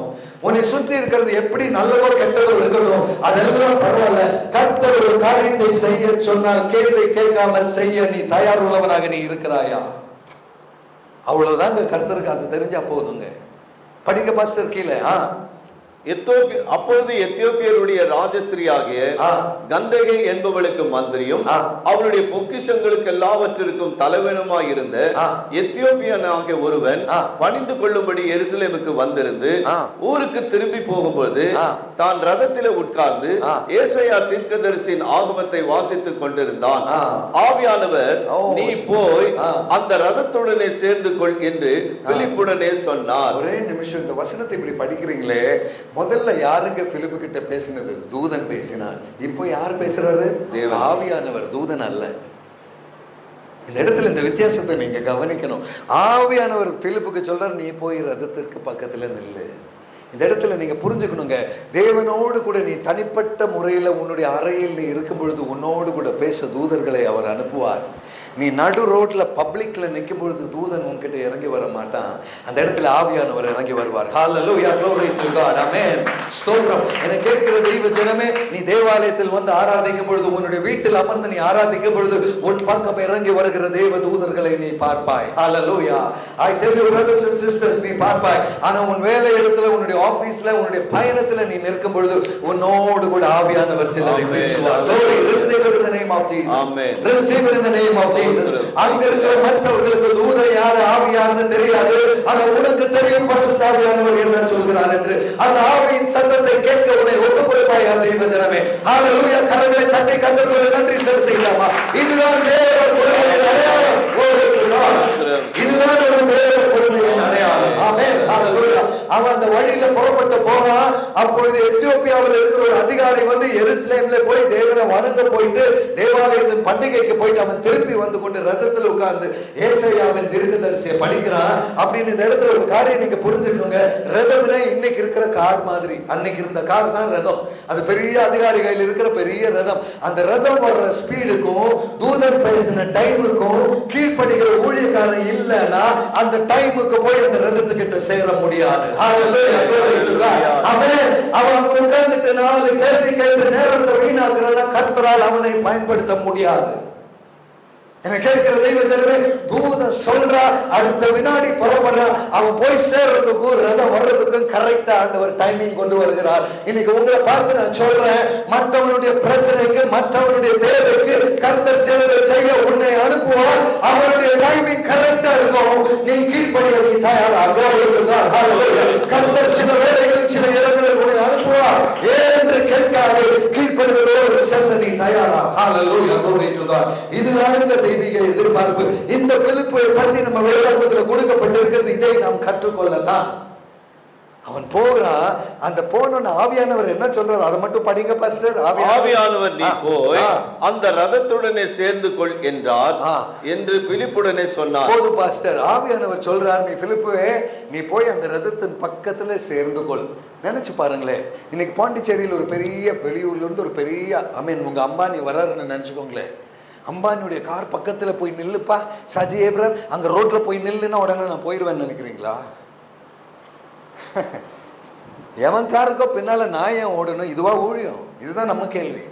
உன்னை சுற்றி இருக்கிறது எப்படி நல்லதோ கெட்டதோ இருக்கட்டும், அதெல்லாம் பரவாயில்ல. கர்த்தர் ஒரு காரியத்தை செய்ய சொன்னால் கேள்வி கேட்காமல் செய்ய நீ தயார் உள்ளவனாக நீ இருக்கிறாயா? அவ்வளவுதாங்க. கர்த்தருக்கு அது தெரிஞ்சா போதுங்க. படிக்க பாஸ்டர் கீழே. அப்பொழுது எத்தியோப்பியருடைய ராஜஸ்திரியாகிய கந்தகை என்பவளுக்கு மந்திரியும் அவளுடைய பொக்கிஷங்களுக்கு எல்லாவற்றிற்கும் தலைவனுமாய் இருந்த எத்தியோப்பியனாகிய ஒருவன் பணிந்து கொள்ளும்படி எருசலேமுக்கு வந்திருந்து ஊருக்கு திரும்பி போகும்போது தான் ரதத்திலே உட்கார்ந்து ஏசாயா தீர்க்கதரிசியின் ஆகமத்தை வாசித்துக் கொண்டிருந்தான். ஆவியானவர், நீ போய் அந்த ரதத்துடனே சேர்ந்து கொள் என்று பிலிப்புடனே சொன்னார். ஒரே நிமிஷம், இந்த வசனத்தை இப்படி படிக்கிறீங்களே, முதல்ல யாருங்க பிலிப்பு கிட்ட பேசினது? தூதன் பேசினார். இப்போ யார் பேசுறாரு? ஆவியானவர், தூதன் அல்ல. இந்த இடத்துல இந்த வித்தியாசத்தை நீங்க கவனிக்கணும். ஆவியானவர் பிலிப்புக்கு சொல்றார், நீ போய் ரதத்திற்கு பக்கத்துல நில்லு. இந்த இடத்துல நீங்க புரிஞ்சுக்கணுங்க, தேவனோடு கூட நீ தனிப்பட்ட முறையில உன்னுடைய அறையில் நீ இருக்கும் பொழுது உன்னோடு கூட பேச தூதர்களை அவர் அனுப்புவார். நீ நடு ரோட்ல பப்ளிக்ல நிற்கும் பொழுது தூதன் உன்கிட்ட இறங்கி வர மாட்டான், அந்த இடத்துல ஆவியானவர் இறங்கி வருவார். ஹல்லேலூயா, glory to God, ஆமென், ஸ்தோத்திரம். என்னை கேட்கிற தெய்வ ஜனமே, நீ தேவாலயத்தில் வந்து ஆராதிக்கும் பொழுது, உன்னுடைய வீட்டில் அமர்ந்து நீ ஆராதிக்கும் பொழுது உன் பக்கம் இறங்கி வருகிற தேவ தூதர்களை நீ பார்ப்பாய். ஹல்லேலூயா. I tell you brothers and sisters, நீ பார்ப்பாய். ஆனா உன் வேலை இடத்துல, உன்னுடைய ஆபீஸ்ல, உன்னுடைய பயணத்துல நீ நிற்கும் பொழுது உன்னோடு கூட ஆவியானவர் சிலரை பேசுவார். Glory, receive it in the name of Jesus. Amen. Receive it in the name of Jesus. அங்க இருக்கிற மற்றவர்களுக்கு தூதன் யாரு, ஆவியானது தெரியாது. ஆனா உனக்கு தெரியும் பரிசுத்த ஆவியானவர் என்ன சொல்கிறார் என்று. அந்த ஆவியின் சத்தத்தை கேட்க உன்னை ஒப்புக் கொடுப்பாயா தெய்வ ஜனமே? ஹல்லேலூயா. கரங்களை தட்டி கர்த்தருக்கு நன்றி செலுத்துகிறோமா? இதுதான் தேவ பொருளின் அடையாளம். இதுதான் ஒரு தேவ பொருளின் அடையாளம். ஆமென், ஹல்லேலூயா. அவன் அந்த வழியில புறப்பட்டு போறான். அப்பொழுது எத்தியோப்பியாவில் இருக்கிற ஒரு அதிகாரி வந்து எருசலேம்ல போய் தேவனை வணங்க போயிட்டு தேவாலயத்தின் பண்டிகைக்கு போயிட்டு அவன் திருப்பி வந்து கொண்டு ரதத்தில் உட்கார்ந்து ஏசாயாவின் தீர்க்கதரிசியை படிக்கிறான். அப்படின்னு இந்த இடத்துல ஒரு காரியம் நீங்க புரிஞ்சுக்கணுங்க. ரதம்னா இன்னைக்கு இருக்கிற கார் மாதிரி, அன்னைக்கு இருந்த கார் தான் ரதம். அது பெரிய அதிகாரி கையில் இருக்கிற பெரிய ரதம். அந்த ரதம் வர்ற ஸ்பீடுக்கும் தூதன் பேசின டைமுக்கும் கீழ்படுகிற ஊழியக்காரன் இல்லைன்னா அந்த டைமுக்கு போய் அந்த ரதத்துக்கிட்ட சேர முடியாது. அவன் உட்கார்ந்துட்டு 4 கேள்வி கேட்டு நேரத்தை வீணாக்குறா, கர்த்தரால் அவனை பயன்படுத்த முடியாது. என்ன கேட்கிற தெய்வ ஜனமே, தூதன் சொல்றா, அடுத்த வினாடி புறப்படுறா, அவன் போய் சேர்றதுக்கும் ரதம் வர்றதுக்கும் கரெக்டா ஆண்டவர் டைமிங் கொண்டு வருகிறார். இன்னைக்கு உங்களை பார்த்து நான் சொல்றேன், மற்றவனுடைய பிரச்சனைக்கு, மற்றவனுடைய தேவைக்கு கர்த்தர் செய்ய உன்னை அனுப்புவார். அவருடைய டைமிங் கரெக்டா இருக்கும். நீ கீழ்ப்படிய நீ தயாராக. கர்த்தர் சில வேலைகள் சில இடங்களில் உன்னை அனுப்புவார். ஏன் என்று கேட்காது, கீழ்ப்படுவதோடு செல்ல நீ தயாரா. ஹல்லேலூயா, glory to God. இதுதான் இந்த தெய்வீக எதிர்பார்ப்பு. இந்த பிலிப்பை பற்றி நம்ம வேதாகமத்தில் கொடுக்கப்பட்டிருக்கிறது இதை நாம் கற்றுக்கொள்ளத்தான். அவன் போகிறான். அந்த போன ஆவியானவர் என்ன சொல்றார் அதை மட்டும் படிங்க பாஸ்டர். ஆவியானவர், நீ போய் அந்த ரதத்துடனே சேர்ந்து கொள் என்றார் என்று பிலிப்புடனே சொன்னார். போது பாஸ்டர், ஆவியானவர் சொல்றார், நீ பிலிப்புவே நீ போய் அந்த ரதத்தின் பக்கத்துல சேர்ந்து கொள். நினைச்சு பாருங்களேன், இன்னைக்கு பாண்டிச்சேரியில் ஒரு பெரிய வெளியூர்ல இருந்து ஒரு பெரிய உங்க அம்பானி வர்றாருன்னு நினைச்சுக்கோங்களேன். அம்பானியுடைய கார் பக்கத்துல போய் நில்லுப்பா சஜி ஏப்ரம், அங்க ரோட்ல போய் நில்லுன்னா உடனே நான் போயிடுவேன்னு நினைக்கிறீங்களா? எவன் காருக்கோ பின்னால நான் ஏன் ஓடணும்? இதுவா ஊழியம்? இதுதான் நம்ம கேள்வி.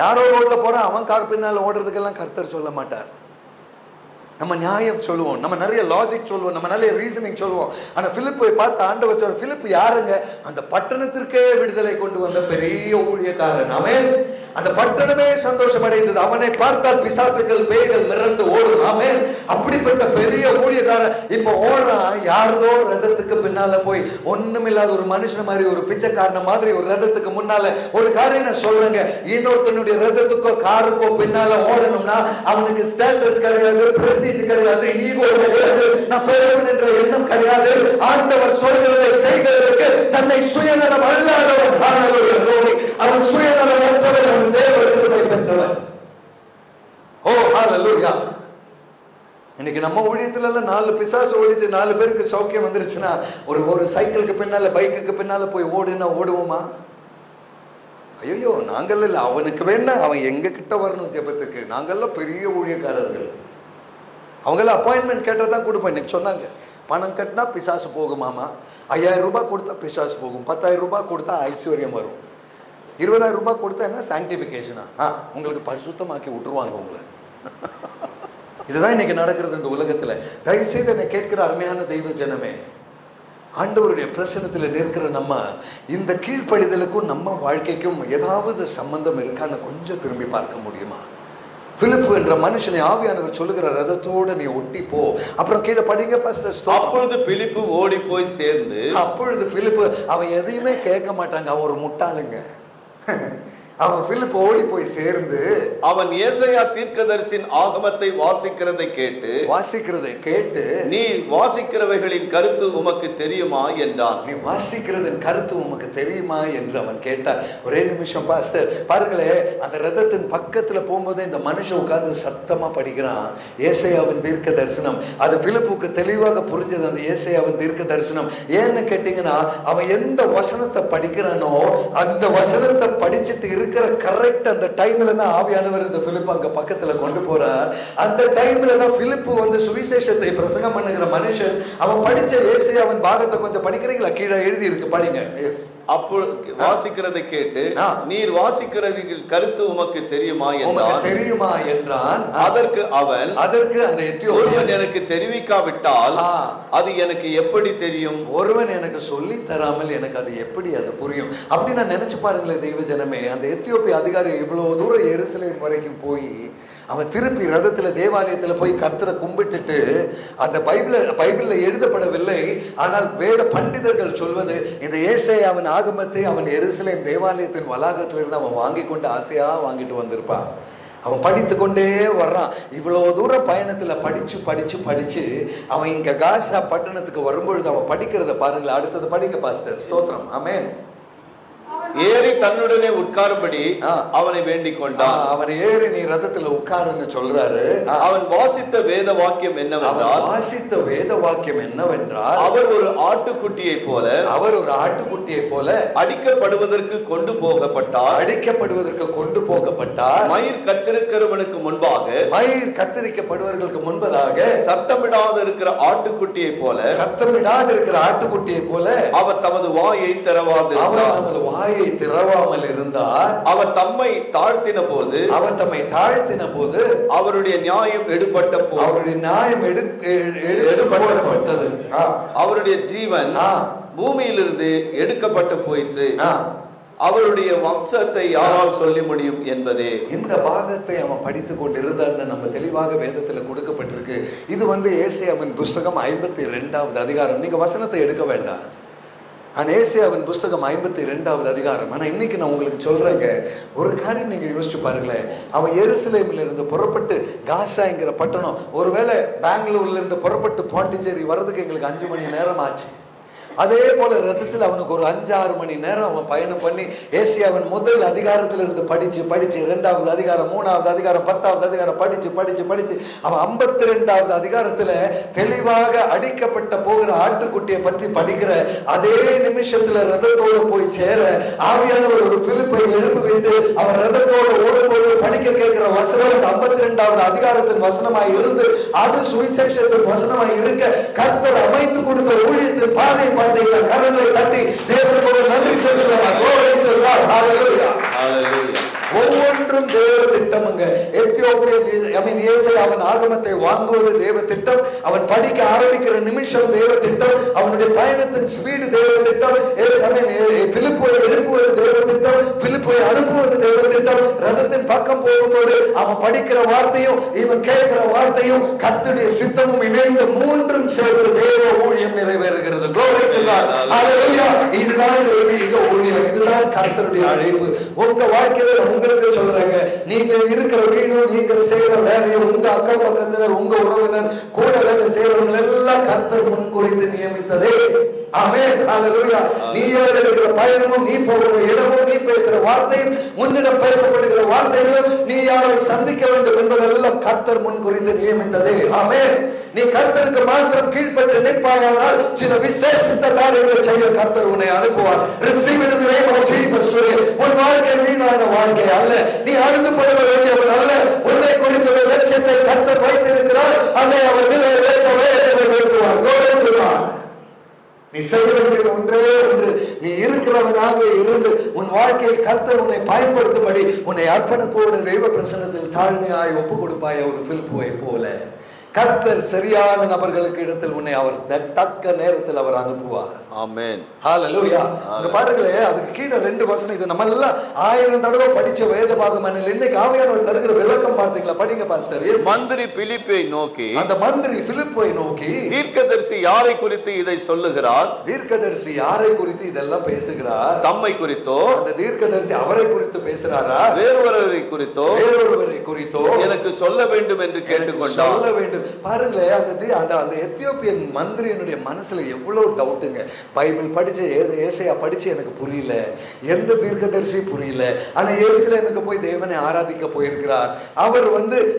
யாரோ ரோட்ல போறான், அவன் கார் பின்னால ஓடுறதுக்கெல்லாம் கர்த்தர் சொல்ல மாட்டார். நம்ம நியாயம் சொல்லுவோம், நம்ம நிறைய லாஜிக் சொல்லுவோம், நம்ம நிறைய ரீசனிங் சொல்லுவோம். ஆனா பிலிப்பை பார்த்து ஆண்டவர் சொல்ற, பிலிப்பு யாருங்க? அந்த பட்டணத்திற்கே விடுதலை கொண்டு வந்த பெரிய ஊழியக்காரன். ஆமென். அந்த பட்டணமே சந்தோஷம் அடைந்தது. அவனை பார்த்தால் பிசாசுகள் பேய்கள் மிரண்டு ஓடும். ஆமென். அப்படிப்பட்ட பெரிய ஊழியக்காரன் இப்ப ஓடுறான். யாரதோ ரதத்துக்கு பின்னால போய் ஒண்ணுமில்லாத ஒரு மனுஷன் மாதிரி, ஒரு பிச்சைக்காரன மாதிரி ஒரு ரதத்துக்கு முன்னால. ஒரு காரியம் நான் சொல்றேங்க, இன்னொருத்தனுடைய ரதத்துக்கோ காருக்கோ பின்னால ஓடணும்னா அவனுக்கு ஸ்டேட்டஸ் கிடையாது, பிரஸ்டீஜ் கிடையாது, ஈகோ கிடையாது, நான் பெரியவன் என்ற எண்ணம் கிடையாது. ஆண்டவர் சொல்கிறதை செய்கிறதற்கு தன்னை சுயநலம் அல்லாதவன். அவன் சுயநலமற்றவன், அவன் தேவ கிருபை பெற்றவன். ஓ ஹalleluya. இன்னைக்கு நம்ம ஊழியத்துல எல்லாம் 4 பிசாசு ஓடிச்சு, 4 பேருக்கு சௌக்கியம் வந்துருச்சுன்னா ஒரு சைக்கிளுக்கு பின்னால பைக்குக்கு பின்னால போய் ஓடுனா ஓடுவோமா? ஐயோ, நாங்கள் இல்ல. அவனுக்கு வேணா அவன் எங்க கிட்ட வரணும் ஜெபத்துக்கு. நாங்கெல்லாம் பெரிய ஊழியக்காரர்கள். அவங்கெல்லாம் அப்பாயின்மெண்ட் கேட்டால் தான் கொடுப்போம். இன்னைக்கு சொன்னாங்க, பணம் கட்டினா பிசாசு போகுமாமா, 5000 ரூபாய் கொடுத்தா பிசாசு போகும், 10,000 ரூபாய் கொடுத்தா ஐஸ்வர்யம் வரும், 20,000 ரூபாய் கொடுத்தா என்ன சாங்டிஃபிகேஷனா, உங்களுக்கு பரிசுத்தமாக்கி விட்டுருவாங்க உங்களை. இதுதான் இன்னைக்கு நடக்கிறது இந்த உலகத்துல. தயவு செய்து என்னை கேட்கிற அருமையான தெய்வ ஜனமே, ஆண்டவருடைய பிரசனத்தில் நிற்கிற நம்ம இந்த கீழ்ப்படிதலுக்கும் நம்ம வாழ்க்கைக்கும் ஏதாவது சம்பந்தம் இருக்கான்னு கொஞ்சம் திரும்பி பார்க்க முடியுமா? பிலிப்பு என்ற மனுஷனை ஆவியானவர் சொல்லுகிற ரதத்தோட நீ ஒட்டி போ. அப்புறம் கீழே படிங்க பாஸ்டர். அப்பொழுது பிலிப்பு ஓடி போய் சேர்ந்து, அப்பொழுது பிலிப்பு, அவன் எதையுமே கேட்க மாட்டாங்க, அவன் ஒரு முட்டாளுங்க. அவன் பிலிப்பு ஓடி போய் சேர்ந்து, அவன் ஏசாயா தீர்க்கதரிசியின் ஆகமத்தை வாசிக்கிறதை கேட்டு, நீ வாசிக்கிறவைகளின் கருத்து உமக்கு தெரியுமா என்றான். நீ வாசிக்கிறதன் கருத்து உமக்கு தெரியுமா என்று அவன் கேட்டான். ஒரே நிமிஷம் பாஸ்டர் பாருங்களே, அந்த ரதத்தின் பக்கத்துல போகும்போது இந்த மனுஷன் உட்கார்ந்து சத்தமா படிக்கிறான் ஏசாயாவின் தீர்க்க தரிசனம். அது பிலிப்புக்கு தெளிவாக புரிஞ்சது, அந்த ஏசாயாவின் தீர்க்க தரிசனம். ஏன்னு கேட்டீங்கன்னா, அவன் எந்த வசனத்தை படிக்கிறானோ அந்த வசனத்தை படிச்சுட்டு இருக்கிற கரெக்ட் அந்த டைம்ல தான் ஆவியானவர் இந்த பிலிப்பு அங்க பக்கத்துல கொண்டு போறார். அந்த டைம்ல தான் பிலிப்பு வந்து சுவிசேஷத்தை பிரசங்கம் பண்ணுகிற மனுஷன். அவன் படிச்ச ஏசாயாவின் பாகத்தை கொஞ்சம் படிக்கிறீங்களா? கீழே எழுதி இருக்கு, படிங்க. எஸ். அப்பொழுது வாசிக்கிறதை கேட்டு, நீர் வாசிக்கிறது கருத்து உமக்கு தெரியுமா என்றான். அதற்கு அவன், அந்த எத்தியோப்பியன், எனக்கு தெரிவிக்காவிட்டால் அது எனக்கு எப்படி தெரியும்? ஒருவன் எனக்கு சொல்லி தராமல் எனக்கு அது எப்படி அது புரியும்? அப்படி நான் நினைச்சு பாருங்களேன் தெய்வ ஜனமே. அந்த எத்தியோப்பிய அதிகாரி இவ்வளவு தூரம் எருசலேம் வரைக்கும் போய் அவன் திருப்பி ரதத்துல தேவாலயத்துல போய் கர்த்தரை கும்பிட்டுட்டு, அந்த பைபிள்ல எழுதப்படவில்லை, ஆனால் வேத பண்டிதர்கள் சொல்வது, இந்த ஏசாயாவின் ஆகமத்தை அவன் எருசலேம் தேவாலயத்தின் வளாகத்திலிருந்து அவன் வாங்கி கொண்டு ஆசையா வாங்கிட்டு வந்திருப்பான். அவன் படித்து கொண்டே வர்றான். இவ்வளவு தூர பயணத்துல படிச்சு அவன் இங்க காசா பட்டணத்துக்கு வரும்பொழுது அவன் படிக்கிறத பாருங்களேன். அடுத்தது படிக்க பாஸ்டர். ஸ்தோத்திரம். ஆமென். ஏறி தன்னுடனே உட்காரும்படி அவனை வேண்டிக் கொண்டான். அவன் ஏறி நீ ரதத்துல உட்காருன்னு சொல்றாரு. அவன் வாசித்த வேத வாக்கியம் என்னவென்றால், அவர் ஒரு ஆட்டுக்குட்டியை போல அடிக்கப்படுவதற்கு கொண்டு போகப்பட்டார். மயிர் கத்திரிக்கிறவனுக்கு முன்பதாக சத்தமிடாத இருக்கிற ஆட்டுக்குட்டியை போல அவர் தமது வாயை திறவாமல் இருந்தார். அவர் தம்மை தாழ்த்தின போது அவருடைய நியாயம் எடுக்கப்பட்டது. அவருடைய ஜீவன் பூமியிலிருந்து எடுக்கப்பட்டு போயிற்று. அவருடைய வம்சத்தை யாரால் சொல்ல முடியும் என்பதே. இந்த பாகத்தை அவன் படித்துக் கொண்டிருந்தான்னு நம்ம தெளிவாக வேதத்துல கொடுக்கப்பட்டிருக்கு. இது வந்து ஏசாயாவின் புஸ்தகம் 52வது அதிகாரம். நீங்க வசனத்தை எடுக்க வேண்டாம். ஏசாயாவின் புஸ்தகம் 52வது அதிகாரம். ஆனா இன்னைக்கு நான் உங்களுக்கு சொல்றேங்க, ஒரு காரியம் நீங்க யோசிச்சு பாருங்களேன். அவன் எருசலேமில் இருந்து புறப்பட்டு காசாங்கிற பட்டணம், ஒருவேளை பெங்களூர்ல இருந்து புறப்பட்டு பாண்டிச்சேரி வர்றதுக்கு எங்களுக்கு 5 மணி நேரம் ஆச்சு. அதே போல ரதத்தில் அவனுக்கு ஒரு 5-6 மணி நேரம் அவன் பயணம் பண்ணி ஏசாயாவின் முதல் அதிகாரத்திலிருந்து படிச்சு 2வது அதிகாரம், 3வது அதிகாரம், 10வது அதிகாரம் படிச்சு அவன் 52வது அதிகாரத்துல தெளிவாக அடிக்கப்பட்ட போகிற ஆட்டுக்குட்டியை பற்றி படிக்கிற அதே நிமிஷத்துல ரதத்தோடு போய் சேர ஆவியானவர் ஒரு பிலிப்பை எழுப்பிவிட்டு அவன் ரதத்தோடு ஓடும்போது படிக்க கேட்கிற வசனம் 52வது அதிகாரத்தின் வசனமாய் இருந்து அது சுவிசேஷத்தின் வசனமாய் இருக்க கர்த்தர் அமைத்து கொடுத்த ஊழியத்தின் பாதை கரங்களை தட்டி தேவனுக்கு ஒரு நன்றி செலுத்தலாம். ஒவ்வொன்றும் தேவ திட்டமுங்க. அவன் ஆகமத்தை வாங்குவது தேவ திட்டம், அவன் படிக்க ஆரம்பிக்கிற நிமிஷம் தேவ திட்டம், அவனுடைய பயணத்தின் ஸ்பீடு தேவ திட்டம், பிலிப்பை எழுப்புவது தேவ திட்டம், பிலிப்பை அனுப்புவது தேவ திட்டம். ரதத்தின் பக்கம் போகும்போது அவன் படிக்கிற வார்த்தையும் இவன் கேட்கிற வார்த்தையும் கர்த்தருடைய சித்தமும் இணைந்து மூன்றும் சேர்ந்து தேவ ஊழியம் நிறைவேறுகிறது. இதுதான் ஊழியம், இதுதான் கர்த்தருடைய அழைப்பு. உங்க வாழ்க்கையில உங்களுக்கு சொல்றாங்க, நீங்க இருக்கிற வீடும், நீங்க செய்யற வேலையும், உங்க அக்கம் பக்கத்தினர், உங்க உறவினர், கூட வேலை செய்யறவங்க எல்லாம் கர்த்தர் முன்குறித்து நியமித்ததே. ஆமென், ஹல்லேலூயா. நீ இருக்கிற பயணமும், நீ போகிற இடமும், நீ பேசுற வார்த்தையும், உன்னிடம் பேசப்படுகிற வார்த்தைகளும், நீ யாரை சந்திக்க வேண்டும் என்பதெல்லாம் கர்த்தர் முன்குறித்து நியமித்ததே. ஆமென். நீ கர்த்தருக்கு மாத்திரம் கீழ்ப்பட்டு நிற்பாயானால் சில விசேஷித்த காரியங்களை செய்ய கர்த்தர் உன்னை அனுப்புவார். Receive it in the name of Jesus today. உன் வாழ்க்கை வீணான வாழ்க்கை அல்ல, நீ அழுது பட வேண்டியவன் அல்ல. உன்னை குறித்த ஒரு லட்சியத்தை கர்த்தர் வைத்திருக்கிறார், அதை அவர் நிறைவேற்றவே நிறைவேற்றுவார். நீ செய்ய வேண்டியது ஒன்றே ஒன்று, நீ இருக்கிறவனாக இருந்து உன் வாழ்க்கையில் கர்த்தர் உன்னை பயன்படுத்தும்படி உன்னை அர்ப்பணத்தோடு தெய்வ பிரசன்னத்தில் தாழ்மையாய் ஒப்பு கொடுப்பாய். ஒரு பிலிப்பை போல கர்த்தர் சரியான நபர்களுக்கு இடத்தில் உன்னை அவர் தக்க நேரத்தில் அவர் அனுப்புவார். ஆமென், ஹல்லேலூயா. அங்க பாருங்களே, அதுக்கு கீழே 2 வசனம். இது நம்ம எல்லாம் 1000 தடவை படிச்ச வேத பாகம். இன்னைக்கு ஆவியானவர் தருகிற விளக்கம் பார்த்தீங்களா? படிங்க பாஸ்டர். மந்திரி பிலிப்பை நோக்கி, அந்த மந்திரி பிலிப்பை நோக்கி, தீர்க்கதரிசி யாரை குறித்து இதை சொல்லுகிறார்? தீர்க்கதரிசி யாரை குறித்து இதெல்லாம் பேசுகிறார்? தம்மை குறித்தோ? அந்த தீர்க்கதரிசி அவரை குறித்து பேசுறாரா? வேறொருவரை குறித்தோ? வேறொருவரை குறித்தோ எனக்கு சொல்ல வேண்டும் என்று கேட்டுக்கொண்டார். சொல்ல வேண்டும். பாருங்களேன், அந்த எத்தியோப்பியன் மந்திரியினுடைய மனசுல எவ்வளவு டவுட்டுங்க. பைபிள் படிச்சு, ஏசாயா படிச்சு எனக்கு புரியல, எந்த தீர்க்கதரிசி புரியல. ஆனா எருசலேமுக்கு போய் தேவனை ஆராதிக்க போயிருக்கிறார். அவர்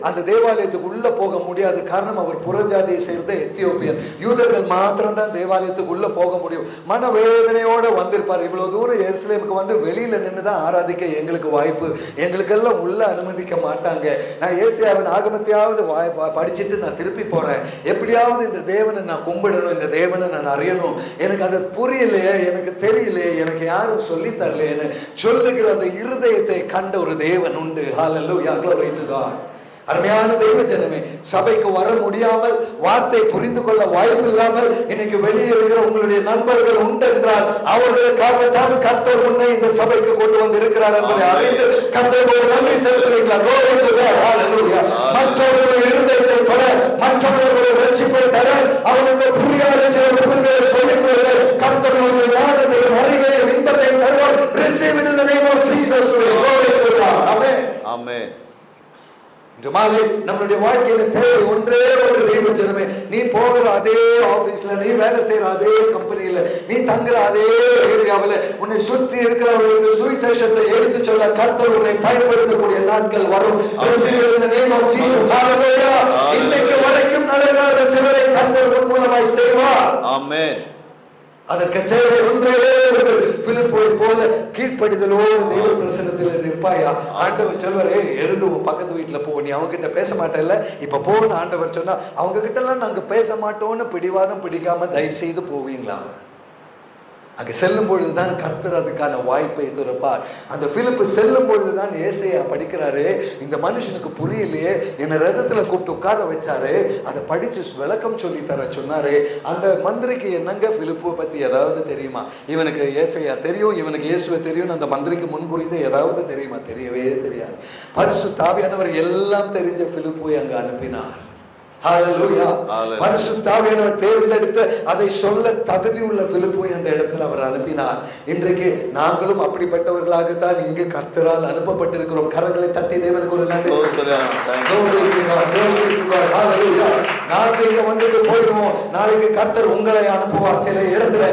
அந்த தேவாலயத்துக்கு உள்ள போக முடியாது. காரணம், அவர் புறஜாதியை சேர்ந்த எத்தியோப்பியன். யூதர்கள் மாத்திரம் தான் தேவாலயத்துக்கு உள்ள போக முடியும். மனவேதனையோட வந்திருப்பார். இவ்வளவு தூரம் எருசலேமுக்கு வெளியில நின்றுதான் ஆராதிக்க எங்களுக்கு வாய்ப்பு, எங்களுக்கெல்லாம் உள்ள அனுமதிக்க மாட்டாங்க. நான் ஏசாயாவின் ஆகமத்தையாவது படிச்சுட்டு நான் திருப்பி போறேன். எப்படியாவது இந்த தேவனை நான் கும்பிடணும், இந்த தேவனை நான் அறியணும். எனக்கு அது புரியலையே, எனக்கு தெரியலையே, எனக்கு யாரும் சொல்லி தரலையேன்னு சொல்லுகிற அந்த இருதயத்தை கண்ட ஒரு தேவன் உண்டு. ஹல்லேலூயா, glory to God. அருமையான தெய்வ ஜனமே, சபைக்கு வர முடியாமல், வார்த்தை புரிந்து கொள்ள வாய்ப்பு இல்லாமல் இன்னைக்கு வெளியே இருக்கிற உங்களுடைய நண்பர்கள் உண்டு என்றால் அவர்களுக்காகத்தான் கர்த்தர் உன்னை இந்த சபைக்கு கொண்டு வந்து இருக்கிறார் என்பதை அறிந்து கர்த்தருக்கு ஒரு நன்றி செலுத்துவீங்களா? மற்றவர்களுடைய இருதயத்தை தொட, மற்றவர்களுடைய ரட்சிப்பை தர, அவர்களுக்கு புரியாத சில புதிர்களை சொல்லிக் கொள்ள கர்த்தருடைய ஞானத்தை, வருகையை, இன்பத்தை தருவார். Receive it in the name of Jesus. ஆமென், ஆமென். இன்று மாலை நம்மளுடைய வாழ்க்கையில தேவை ஒன்றே ஒன்று தெய்வ ஜனமே. நீ போகிற அதே ஆபீஸ்ல, நீ வேலை செய்யற அதே கம்பெனியில, நீ தங்குற அதே ஏரியாவில் உன்னை சுற்றி இருக்கிறவர்களுக்கு சுவிசேஷத்தை எடுத்து சொல்ல கர்த்தர் உன்னை பயன்படுத்தக்கூடிய நாட்கள் வரும். இன்னைக்கு வரைக்கும் நடக்காத சிலரை கர்த்தர் உன் மூலமாய் செய்வார். ஆமென். அதற்கு தேவை ஒன்றே ஒன்று, பிலிப்பை போல கீழ்ப்படிதலோடு தெய்வ பிரசன்னத்தில் நிற்பாயா? ஆண்டவர் சொல்வாரே, எழுந்து உன் பக்கத்து வீட்டுல போ, நீ அவங்க கிட்ட பேச மாட்டேல்ல, இப்ப போன்னு ஆண்டவர் சொன்னா அவங்க கிட்ட எல்லாம் நாங்க பேச மாட்டோம்னு பிடிவாதம் பிடிக்காம தயவு செய்து போவீங்களா? அங்கே செல்லும் பொழுதுதான் கர்த்தர் அதுக்கான வாய்ப்பை திறப்பார். அந்த பிலிப்பு செல்லும் பொழுதுதான் ஏசாயா படிக்கிறாரு, இந்த மனுஷனுக்கு புரியலையே, என்னை ரதத்துல கூப்பிட்டு உட்கார வச்சாரு, அதை படிச்சு விளக்கம் சொல்லி தர சொன்னாரு. அந்த மந்திரிக்கு என்னங்க பிலிப்பை பத்தி ஏதாவது தெரியுமா? இவனுக்கு ஏசாயா தெரியும், இவனுக்கு இயேசுவை தெரியும், அந்த மந்திரிக்கு முன்குறித்து ஏதாவது தெரியுமா? தெரியவே தெரியாது. பரிசுத்த ஆவியானவர் எல்லாம் தெரிஞ்ச பிலிப்பை அங்க அனுப்பினார். ஹல்லேலூயா. பரிசுத்த ஆவியானவர் தேர்ந்தெடுத்து அதை சொல்ல தகுதி உள்ள பிலிப்பை அந்த இடத்துல அவர் அனுப்பினார். இன்றைக்கு நாங்களும் அப்படிப்பட்டவர்களாகத்தான் இங்கு கர்த்தரால் அனுப்பப்பட்டிருக்கிறோம். கரங்களை தட்டி தேவனுக்கு ஒரு நன்றி. நாங்க இங்க வந்துட்டு போயிடுவோம், நாளைக்கு கர்த்தர் உங்களை அனுப்புவார் சில இடத்துல.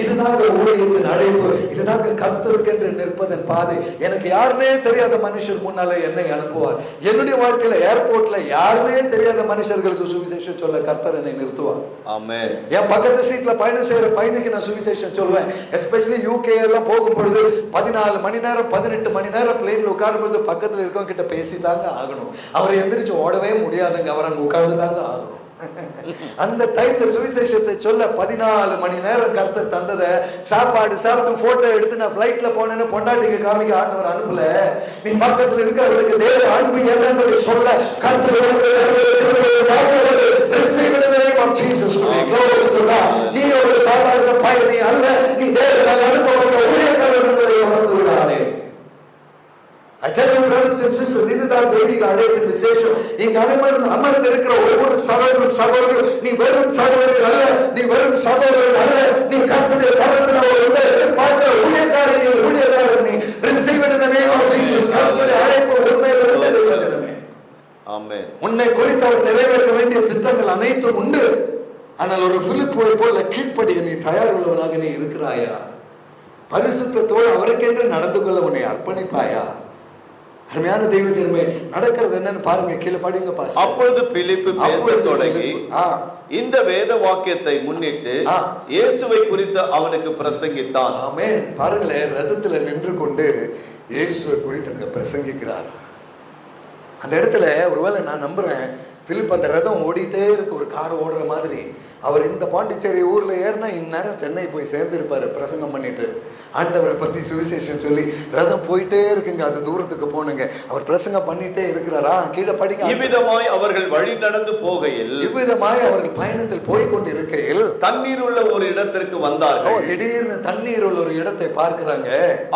இதுதாங்க ஊழியத்தின் அழைப்பு, இதுதாங்க கர்த்தருக்கு என்று நிற்பதன் பாதை. எனக்கு யாருமே தெரியாத மனுஷர் முன்னால என்னை அனுப்புவார். என்னுடைய வாழ்க்கையில ஏர்போர்ட்ல யாருமே தெரியாத மனுஷர்களுக்கு சுவிசேஷம் சொல்ல கர்த்தர் என்னை நிறுத்துவார். ஆமென். என் பக்கத்து சீட்ல பயணம் செய்யற பையனுக்கு நான் சுவிசேஷம் சொல்லுவேன். எஸ்பெஷலி யூகே எல்லாம் போகும் பொழுது 14 மணி நேரம் 18 மணி நேரம் பிளேன்ல உட்காரும் பொழுது பக்கத்துல இருக்கவங்க கிட்ட பேசி தாங்க ஆகணும். அவரை எந்திரிச்சு ஓடவே முடியாதுங்க, அவர் அங்க உட்கார்ந்து தாங்க ஆகணும். அந்த டைம்ல சுவிசேஷத்தை சொல்ல 14 மணி நேரம் கர்த்தர் தந்ததை சாப்பாடு சாப்பிட்டு போட்டோ எடுத்து நான் ஃபிளைட்ல போனேன்னு பொண்டாட்டிக்கு காமிக்க ஆண்டவர் அனுப்பல. நீ பக்கத்துல இருக்கிறவர்களுக்கு தேவ அன்பு என்னன்னு சொல்ல கர்த்தர் நீ ஒரு சாதாரண பயணி அல்ல, நீ தேவனால் அனுப்பப்பட்ட ஊழியக்காரர் என்பதை உணர்ந்து விடாதே. I tell you brothers and sisters, இதுதான் தெய்வீக அழைப்பின் விசேஷம். இங்க அமர்ந்து இருக்கிற ஒவ்வொரு சகோதரன் சகோதரன் நீ வெறும் சகோதரன் அல்ல, நீ வெறும் சகோதரன் அல்ல, நீ கர்த்தருடைய கரத்தில் ஒரு எதிர்பார்க்கிற ஊழியக்காரன், நீ ஊழியக்காரன், நீ receive it in the name of Jesus. கர்த்தருடைய அழைப்பு உண்மையில் உண்டு. ஆமென். உன்னை குறித்து அவர் நிறைவேற்ற வேண்டிய திட்டங்கள் அனைத்தும் உண்டு. ஆனால் ஒரு பிலிப்பை போல கீழ்ப்படிய நீ தயார் உள்ளவனாக நீ இருக்கிறாயா? பரிசுத்தத்தோடு அவருக்கென்று நடந்து கொள்ள உன்னை அர்ப்பணிப்பாயா? அருமையான தெய்வ ஜனமே, நடக்கிறது என்னன்னு பாருங்க, கீழே படிங்க பாஸ். அப்பொழுது பிலிப்பு பேசத் தொடங்கி இந்த வேத வாக்கியத்தை முன்னிட்டு இயேசுவை குறித்து அவனுக்கு பிரசங்கித்தான். ஆமென். பாருங்களேன், ரதத்துல நின்று கொண்டு இயேசுவை குறித்து அங்க பிரசங்கிக்கிறார். அந்த இடத்துல ஒருவேளை நான் நம்புறேன், பிலிப் அந்த ரதம் ஓடிட்டே இருக்கு, ஒரு கார் ஓடுற மாதிரி. அவர் இந்த பாண்டிச்சேரி ஊர்ல ஏறினா இந்நேரம் சென்னை போய் சேர்ந்திருப்பாரு பிரசங்கம் பண்ணிட்டு, ஆண்டவரை பத்தி சுவிசேஷம் சொல்லி. ரதம் போயிட்டே இருக்குங்க, அது தூரத்துக்கு போனுங்க, அவர் பிரசங்கம் பண்ணிட்டே இருக்கிறாரா? கீழே படிங்க. இவ்விதமாய் அவர்கள் வழி நடந்து போகையில், இவ்விதமாய் அவர்கள் பயணத்தில் போய்கொண்டு இருக்கையில் தண்ணீர் உள்ள ஒரு இடத்திற்கு வந்தார்கள். திடீர்னு தண்ணீர் உள்ள ஒரு இடத்தை பார்க்கிறாங்க.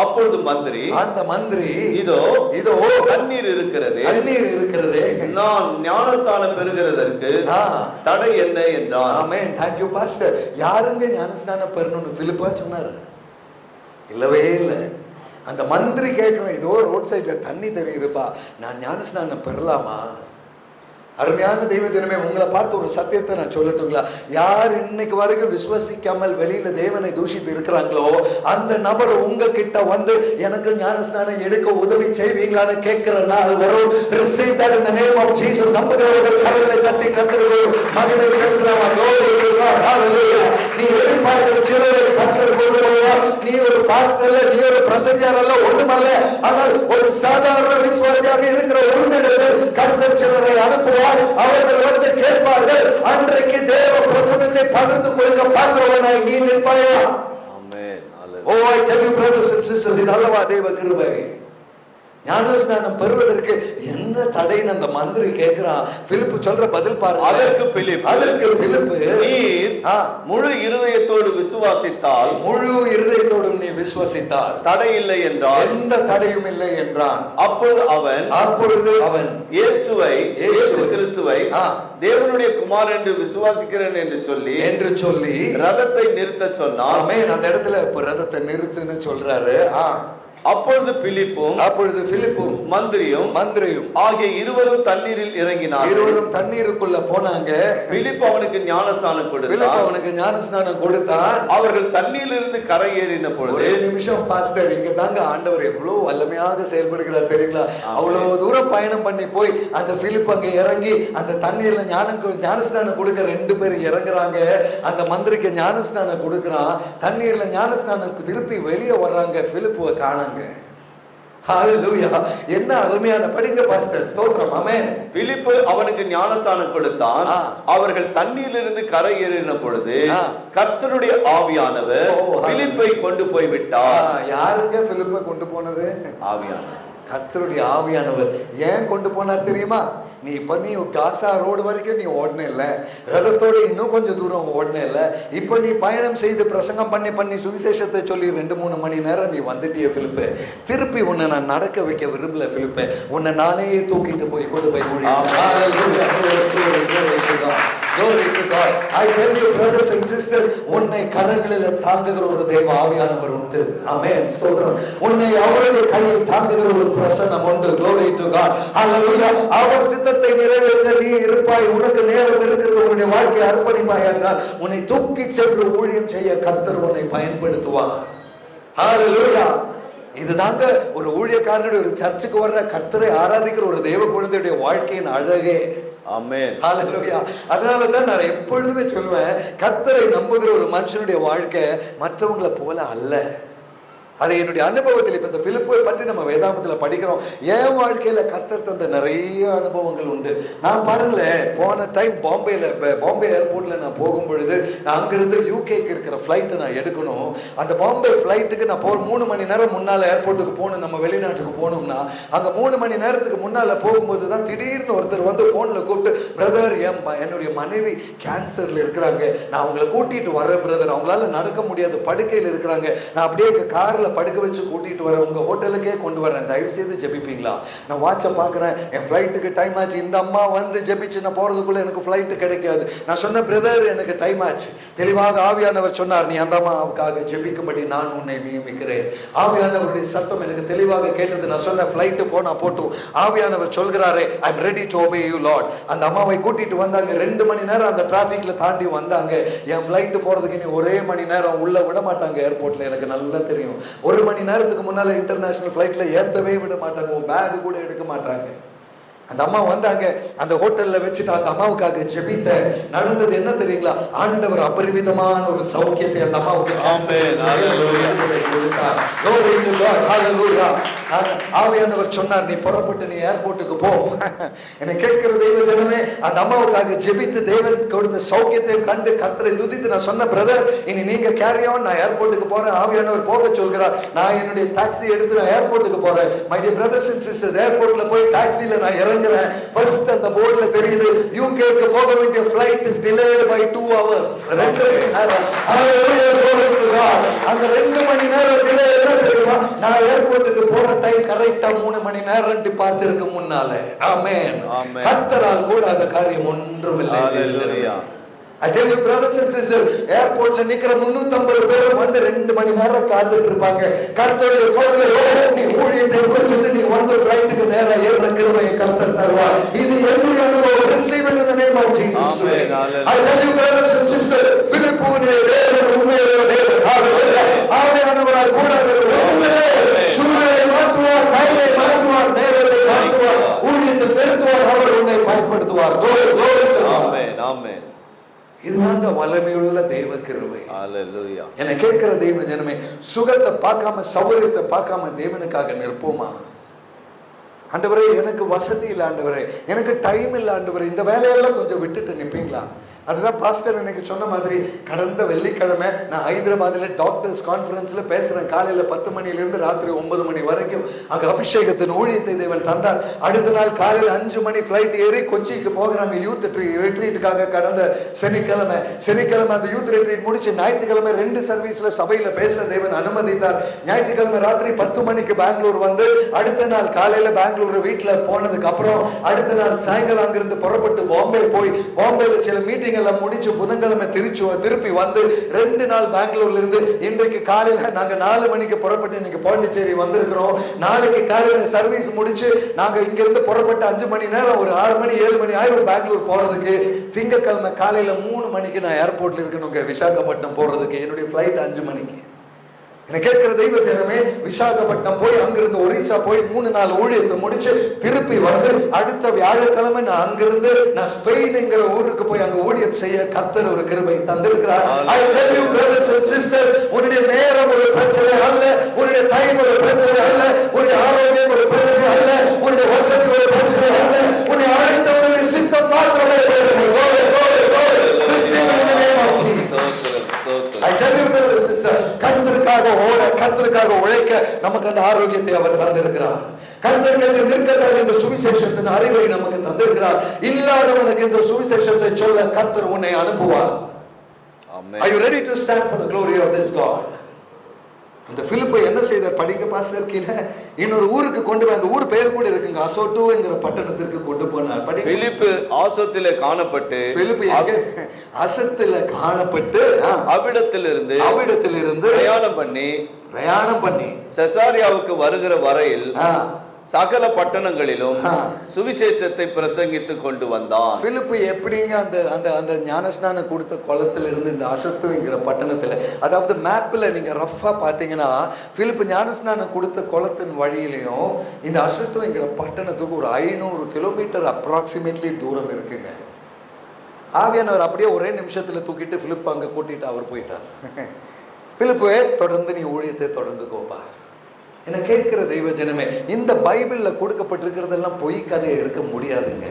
அப்பொழுது மந்திரி, அந்த மந்திரி, இதோ இதோ தண்ணீர் இருக்கிறது, தண்ணீர் இருக்கிறது, நான் ஞானஸ்நானம் பெறுகிறதற்கு தடை என்ன என்றான். ஆமென். Thank you pastor. யாருங்க ஞானஸ்நானம் பெறணும்னு பிலிப்பா சொன்னாரு? இல்லவே இல்லை. அந்த மந்திரி கேட்கணும், இதோ ரோட் சைட்ல தண்ணி தெரியுதுப்பா, நான் ஞானஸ்நானம் பெறலாமா? அருமையான தெய்வ ஜனமே, உங்களை பார்த்து ஒரு சத்தியத்தை நான் சொல்லட்டுங்களா? யார் இன்னைக்கு வரைக்கும் விசுவசிக்காமல் வெளியில தேவனை தூஷித்து இருக்கிறாங்களோ அந்த நபர் உங்ககிட்ட வந்து எனக்கு ஞானஸ்நானம் எடுக்க உதவி செய்வீங்களான்னு கேட்கிற நாள் வரும். Receive that in the name of Jesus. நம்புகிறவர்கள் கரங்களை தட்டி கர்த்தருக்கு மகிமை செலுத்தலாம். நீ எதிர்பார்க்கிற சிலரை கர்த்தர் கொண்டு வருவார். நீ ஒரு பாஸ்டர் அல்ல, நீ ஒரு பிரசங்கர் அல்ல, ஒண்ணுமல்ல. ஆனால் ஒரு சாதாரண விசுவாசியாக இருக்கிற உன்னிடத்தில் கர்த்தர் சிலரை அனுப்புவார். அவர்கள் வந்து கேட்பார்கள். அன்றைக்கு தேவ பிரசன்னத்தை பகிர்ந்து கொடுக்க பார்க்கிறவனாய் நீ நிற்பாயா? ஆமென். Oh, I tell you brothers and sisters, இது அல்லவா தேவ கிருபை. ஞானஸ்நானம் பெறுவதற்கு என்ன தடைன்னு அந்த மந்திரி கேட்கிறான். பிலிப்பு சொல்ற பதில் பாருங்க. அதற்கு பிலிப்பு, நீர் முழு இருதயத்தோடு விசுவாசித்தால், முழு இருதயத்தோடு நீ விசுவாசித்தால் தடை இல்லை என்றான். எந்த தடையும் இல்லை என்றான். அப்பொழுது அவன் இயேசு கிறிஸ்துவை தேவனுடைய குமார் என்று விசுவாசிக்கிறேன் என்று சொல்லி ரதத்தை நிறுத்த சொன்னான். ஆமென். அந்த இடத்துல இப்ப ரதத்தை நிறுத்துன்னு சொல்றாரு. அப்பொழுது பிலிப்பும் மந்திரியும் ஆகிய இருவரும் தண்ணீரில் இறங்கினார்கள். இருவரும் தண்ணீருக்குள்ள போனாங்க. பிலிப்பு அவனுக்கு ஞானஸ்நானம் கொடுத்தான். அவர்கள் தண்ணீரிலிருந்து கரை ஏறின பொழுது, ஒரு நிமிஷம் பாஸ்டர், இங்க தாங்க ஆண்டவர் எவ்வளவு வல்லமையாக செயல்படுகிறார் தெரியுங்களா? அவ்வளவு தூரம் பயணம் பண்ணி போய் அந்த பிலிப் அங்க இறங்கி அந்த தண்ணீர்ல ஞானஸ்நானம் கொடுக்க 2 பேர் இறங்குறாங்க. அந்த மந்திரிக்கு ஞானஸ்நானம் கொடுக்கிறான். தண்ணீர்ல ஞானஸ்நானம் திருப்பி வெளியே வர்றாங்க. பிலிப்புவை காணாங்க. ஹalleluya. என்ன அருமையான படிங்க பாஸ்டர். ஸ்தோத்திரம். ஆமென். பிலிப்பு அவனுக்கு ஞானஸ்நானம் கொடுத்தான். அவர்கள் தண்ணீரிலிருந்து கரை ஏறின பொழுது கர்த்தருடைய ஆவியானவர் பிலிப்பை கொண்டு போய் விட்டார். யாருங்க பிலிப்பை கொண்டு போனது? ஆவியானவர். கர்த்தருடைய ஆவியானவர். ஏன் கொண்டு போனார் தெரியுமா? நீ காசா ரோடு வரைக்கும் நீ ஓடனே இல்ல, ரதத்தோடு இன்னும் கொஞ்சம் தூரம் ஓடனே இல்ல. இப்ப நீ பயணம் செய்து பிரசங்கம் பண்ணி சுவிசேஷத்தை சொல்லி 2-3 மணி நேரம் நீ வந்துட்டிய பிலிப்பு. திருப்பி உன்னை நான் நடக்க வைக்க விரும்பல பிலிப்பு. உன்னை நானே தூக்கிட்டு போய் கொண்டு போய் உன்னை கரங்களில் தாங்குகிற ஒரு தெய்வ ஆவியானவர் உண்டு. ஆமென். ஸ்தோத்திரம். உன்னை அவருடைய கையில் தாங்குகிற ஒரு பிரசன்னம் உண்டு. Glory to God. Hallelujah. அவர் சித்தத்தை நிறைவேற்ற நீ இருப்பாய். உனக்கு நேரம் இருக்கிறது. உன்னுடைய வாழ்க்கையை அர்ப்பணிப்பாய் என்றால் உன்னை தூக்கி சென்று ஊழியம் செய்ய கர்த்தர் உன்னை பயன்படுத்துவார். Hallelujah. இதுதாங்க ஒரு ஊழியக்காரனுடைய, ஒரு சர்ச்சுக்கு வர்ற கர்த்தரை ஆராதிக்கிற ஒரு தேவ குழந்தையுடைய வாழ்க்கையின் அழகே. ஆமென். ஹalleluya. அதனால தான் நான் எப்பொழுதுமே சொல்லுவேன், கர்த்தரை நம்புகிற ஒரு மனுஷனுடைய வாழ்க்கை மற்றவங்களை போல அல்ல. அதை என்னுடைய அனுபவத்தில் இப்ப இந்த பிலிப்பை பற்றி நம்ம வேதாகமத்துல படிக்கிறோம். என் வாழ்க்கையில கர்த்தர் தந்த நிறைய அனுபவங்கள் உண்டு. நான் பாருங்களேன், போன டைம் பாம்பே ஏர்போர்ட்ல நான் போகும் பொழுது, நான் அங்கிருந்து யூகேக்கு இருக்கிற ஃப்ளைட்டை நான் எடுக்கணும். அந்த பாம்பே ஃப்ளைட்டுக்கு நான் 3 மணி நேரம் முன்னால ஏர்போர்ட்டுக்கு போகணும். நம்ம வெளிநாட்டுக்கு போகணும்னா அங்க 3 மணி நேரத்துக்கு முன்னால போகும்போது தான் திடீர்னு ஒருத்தர் வந்து போன்ல கூப்பிட்டு, பிரதர் என்னுடைய மனைவி கேன்சர்ல இருக்கிறாங்க, நான் அவங்களை கூட்டிட்டு வரேன் பிரதர், அவங்களால நடக்க முடியாது, படுக்கையில் இருக்கிறாங்க, நான் அப்படியே எங்க கார்ல படுக்க வச்சு கூட்டிட்டு வரேன், உங்க ஹோட்டலுக்கே கொண்டு வரேன், தயவு செய்து ஜெபிப்பீங்களா? நான் வாட்சை பார்க்குறேன், என் ஃப்ளைட்டுக்கு டைம் ஆச்சு. இந்த அம்மா வந்து ஜெபிச்சு நான் போறதுக்குள்ள எனக்கு ஃப்ளைட்டு கிடைக்காது. நான் சொன்ன பிரதர் எனக்கு டைம் ஆச்சு. தெளிவாக ஆவியானவர் சொன்னார், நீ அந்த அம்மாவுக்காக ஜெபிக்கும்படி நான் உன்னை நியமிக்கிறேன். ஆவியானவருடைய சத்தம் எனக்கு தெளிவாக கேட்டது. நான் சொன்ன ஃப்ளைட்டு போனா போட்டும், ஆவியானவர் சொல்கிறாரே, I am ready to obey you Lord. அந்த அம்மாவை கூட்டிட்டு வந்தாங்க. 2 மணி நேரம் அந்த டிராபிக்ல தாண்டி வந்தாங்க. என் ஃப்ளைட்டு போறதுக்கு நீ 1 மணி நேரம் உள்ள விட மாட்டாங்க ஏர்போர்ட்ல, எனக்கு நல்லா தெரியும். 1 மணி நேரத்துக்கு முன்னால இன்டர்நேஷனல் ஃப்ளைட்ல ஏத்தவே விட மாட்டாங்க, பேக் கூட எடுக்க மாட்டாங்க. அந்த அம்மா வந்தாங்க, அந்த ஹோட்டல்ல வச்சுட்டு அந்த அம்மாவுக்காக ஜெபித்த. நடந்தது என்ன தெரியுங்களா? ஆண்டவர் அபரிவிதமான ஒரு சௌக்கியத்தை அந்த அம்மாவுக்கு ஆவியானவர் சொன்னார், நீ புறப்பட்டு நீ ஏர்போர்ட்டுக்கு போ. என்னை கேட்கிற தெய்வ ஜனமே, அந்த அம்மாவுக்காக ஜெபித்து தேவன் கொடுத்த சௌக்கியத்தை கண்டு கர்த்தரை துதித்து நான் சொன்ன, பிரதர் இனி நீங்க கேரி ஆன், நான் ஏர்போர்ட்டுக்கு போறேன். ஆவியானவர் போக சொல்கிறார். நான் என்னுடைய டாக்ஸி எடுத்து நான் ஏர்போர்ட்டுக்கு போறேன். My dear brothers and sisters, ஏர்போர்ட்ல போய் டாக்ஸில நான் இறங்குறேன். ஃபர்ஸ்ட் அந்த போர்டுல தெரியுது, யூகேக்கு போக வேண்டிய flight is delayed by 2 hours. 2 மணி நேரம். அந்த 2 மணி நேரம் டிலே என்ன தெரியுமா? நான் ஏர்போர்ட்டுக்கு போற டைம் கரெக்டா 3 மணி நேரம் டிபார்ச்சருக்கு முன்னால. ஆமென். கர்த்தரால் கூடாத காரியம் ஒன்றும் இல்லை. ஹalleluya. I tell you brothers and sisters, ஏர்போர்ட்ல நிக்கிற 350 பேர் வந்து 2 மணி நேரம் காத்துட்டு இருப்பாங்க. கர்த்தருடைய குழந்தைகளே, நீ ஊழியத்தை முடிச்சிட்டு நீ வந்து ஃளைட்டுக்கு நேரா ஏறுற கிருபையை கர்த்தர் தருவார். இது என்னுடைய அனுபவம். Receive it in the name of Jesus. Amen. I tell you brothers and sisters, பிலிப்புவினுடைய தேவன் உண்மையுள்ள தேவன். ஹalleluya. ஆவியானவரால் கூடாதது ஒன்றுமில்லை. சூழ்நிலையை மாற்றுவார், செயலை மாற்றுவார், நேரத்தை மாற்றுவார், ஊழியத்தில் நிறுத்துவார், அவர் உன்னை பயன்படுத்துவார். ஆமென். ஆமென். இதுதாங்க வல்லமையுள்ள தெய்வ கிருபை. ஹalleluya. என்னை கேட்கிற தெய்வ ஜனமே, சுகத்தை பார்க்காம சௌகரியத்தை பார்க்காம தேவனுக்காக நிற்போமா? ஆண்டவரே எனக்கு வசதி இல்லை, ஆண்டவரே எனக்கு டைம் இல்லை, ஆண்டவரே இந்த வேலையெல்லாம் கொஞ்சம் விட்டுட்டு நிற்பீங்களா? அதுதான் பாஸ்டர் எனக்கு சொன்ன மாதிரி, கடந்த வெள்ளிக்கிழமை நான் ஹைதராபாத்தில் டாக்டர்ஸ் கான்ஃபரன்ஸ்ல பேசுறேன். காலையில 10 மணிலிருந்து ராத்திரி 9 மணி வரைக்கும் அங்க அபிஷேகத்தின் ஊழியத்தை தேவன் தந்தார். அடுத்த நாள் காலையில 5 மணி ஃபிளைட் ஏறி கொச்சிக்கு போகிறாங்க யூத் ரிட்ரீட்டுக்காக. கடந்த சனிக்கிழமை அந்த யூத் ரிட்ரீட் முடிச்சு ஞாயிற்றுக்கிழமை 2 சர்வீஸ்ல சபையில பேச தேவன் அனுமதித்தார். ஞாயிற்றுக்கிழமை ராத்திரி 10 மணிக்கு பெங்களூர் வந்து, அடுத்த நாள் காலையில பெங்களூர் வீட்டுல போனதுக்கு அப்புறம் அடுத்த நாள் சாயங்காலம் அங்கிருந்து புறப்பட்டு பாம்பே போய், பாம்பேல சில மீட்டிங் எல்லாம் முடிச்சு புதன்கிழமை திருப்பி வந்து 2 நாள் பெங்களூர்ல இருந்து இன்றைக்கு காலையில நாங்க 4 மணிக்கு புறப்பட்டு இன்னைக்கு பாண்டிச்சேரி வந்திருக்கிறோம். நாளைக்கு காலையில சர்வீஸ் முடிச்சு நாங்க இங்க இருந்து புறப்பட்டு 5 மணி நேரம், ஒரு 6 மணி 7 மணி ஆயிரம் பெங்களூர் போறதுக்கு. திங்கட்கிழமை காலையில 3 மணிக்கு நான் ஏர்போர்ட்ல இருக்கணுங்க விசாகப்பட்டினம் போறதுக்கு. என்னுடைய ஃபிளைட் 5 மணிக்கு. என்னை கேட்கிற தெய்வ ஜனமே, விசாகப்பட்டினம் போய் அங்கிருந்து ஒரிசா போய் 3 நாள் ஊழியத்தை முடிச்சு திருப்பி வந்து அடுத்த வியாழக்கிழமை நான் அங்கிருந்து நான் ஸ்பெயின்ங்கிற ஊருக்கு போய் அங்க ஊழியம் செய்ய கர்த்தர் ஒரு கிருபை தந்திருக்கிறார். I tell you brothers and sisters, உன்னுடைய நேரம் ஒரு பிரச்சனை அல்ல, உன்னுடைய டைம் ஒரு பிரச்சனை அல்ல, உன்னுடைய ஆரோக்கியம் ஒரு பிரச்சனை அல்ல, உன்னுடைய வசதி ஒரு பிரச்சனை அல்ல, உன்னுடைய அழைத்தவருடைய சித்தம் மாத்திரமே. I tell you brothers and sisters, கர்த்தருக்காக ஓட, கர்த்தருக்காக உழைக்க நமக்கு அந்த ஆரோக்கியத்தை அவர் தந்திருக்கிறார். கர்த்தருக்கு நிற்கதாக இந்த சுவிசேஷத்தின் அறிவை நமக்கு தந்திருக்கிறார். இல்லாதவனுக்கு இந்த சுவிசேஷத்தை சொல்ல கர்த்தர் உன்னை அனுப்புவார். Amen. Are you ready to stand for the glory of this God? அந்த பிலிப்பை என்ன செய்தார்? படிக்க பாஸ்டர் கீழே இன்னொரு ஊருக்கு கொண்டு போய், அந்த ஊர் பெயர் கூட இருக்குங்க, அசோட்டுங்கிற பட்டணத்திற்கு கொண்டு போனார். பிலிப்பு ஆசோத்திலே காணப்பட்டு, பிலிப்பு அசத்தில காணப்பட்டு அவ்விடத்திலிருந்து பிரயாணம் பண்ணி செசாரியாவுக்கு வருகிற வரையில் சகல பட்டணங்களிலும் சுவிசேஷத்தை பிரசங்கித்து கொண்டு வந்தான். பிலிப்பு எப்படிங்க அந்த ஞானஸ்நானம் கொடுத்த குளத்திலிருந்து இந்த அசத்துங்கிற பட்டணத்துல, அதாவது மேப்ல நீங்க ரஃபா பாத்தீங்கன்னா பிலிப்பு ஞானஸ்நானம் கொடுத்த குளத்தின் வழியிலையும் இந்த அசத்துங்கிற பட்டணத்துக்கு ஒரு 500 கிலோமீட்டர் அப்ராக்சிமேட்லி தூரம் இருக்குங்க. ஆவியானவர் அப்படியே ஒரே நிமிஷத்துல தூக்கிட்டு பிலிப்பு அங்க கூட்டிட்டு அவர் போயிட்டார். பிலிப்பு, தொடர்ந்து நீ ஊழியத்தை தொடர்ந்து கோப்பா, என்ன கேட்கிற தெய்வ ஜனமே, இந்த பைபிள்ல கொடுக்கப்பட்டிருக்கிறதெல்லாம் பொய் கதையா இருக்க முடியாதுங்க.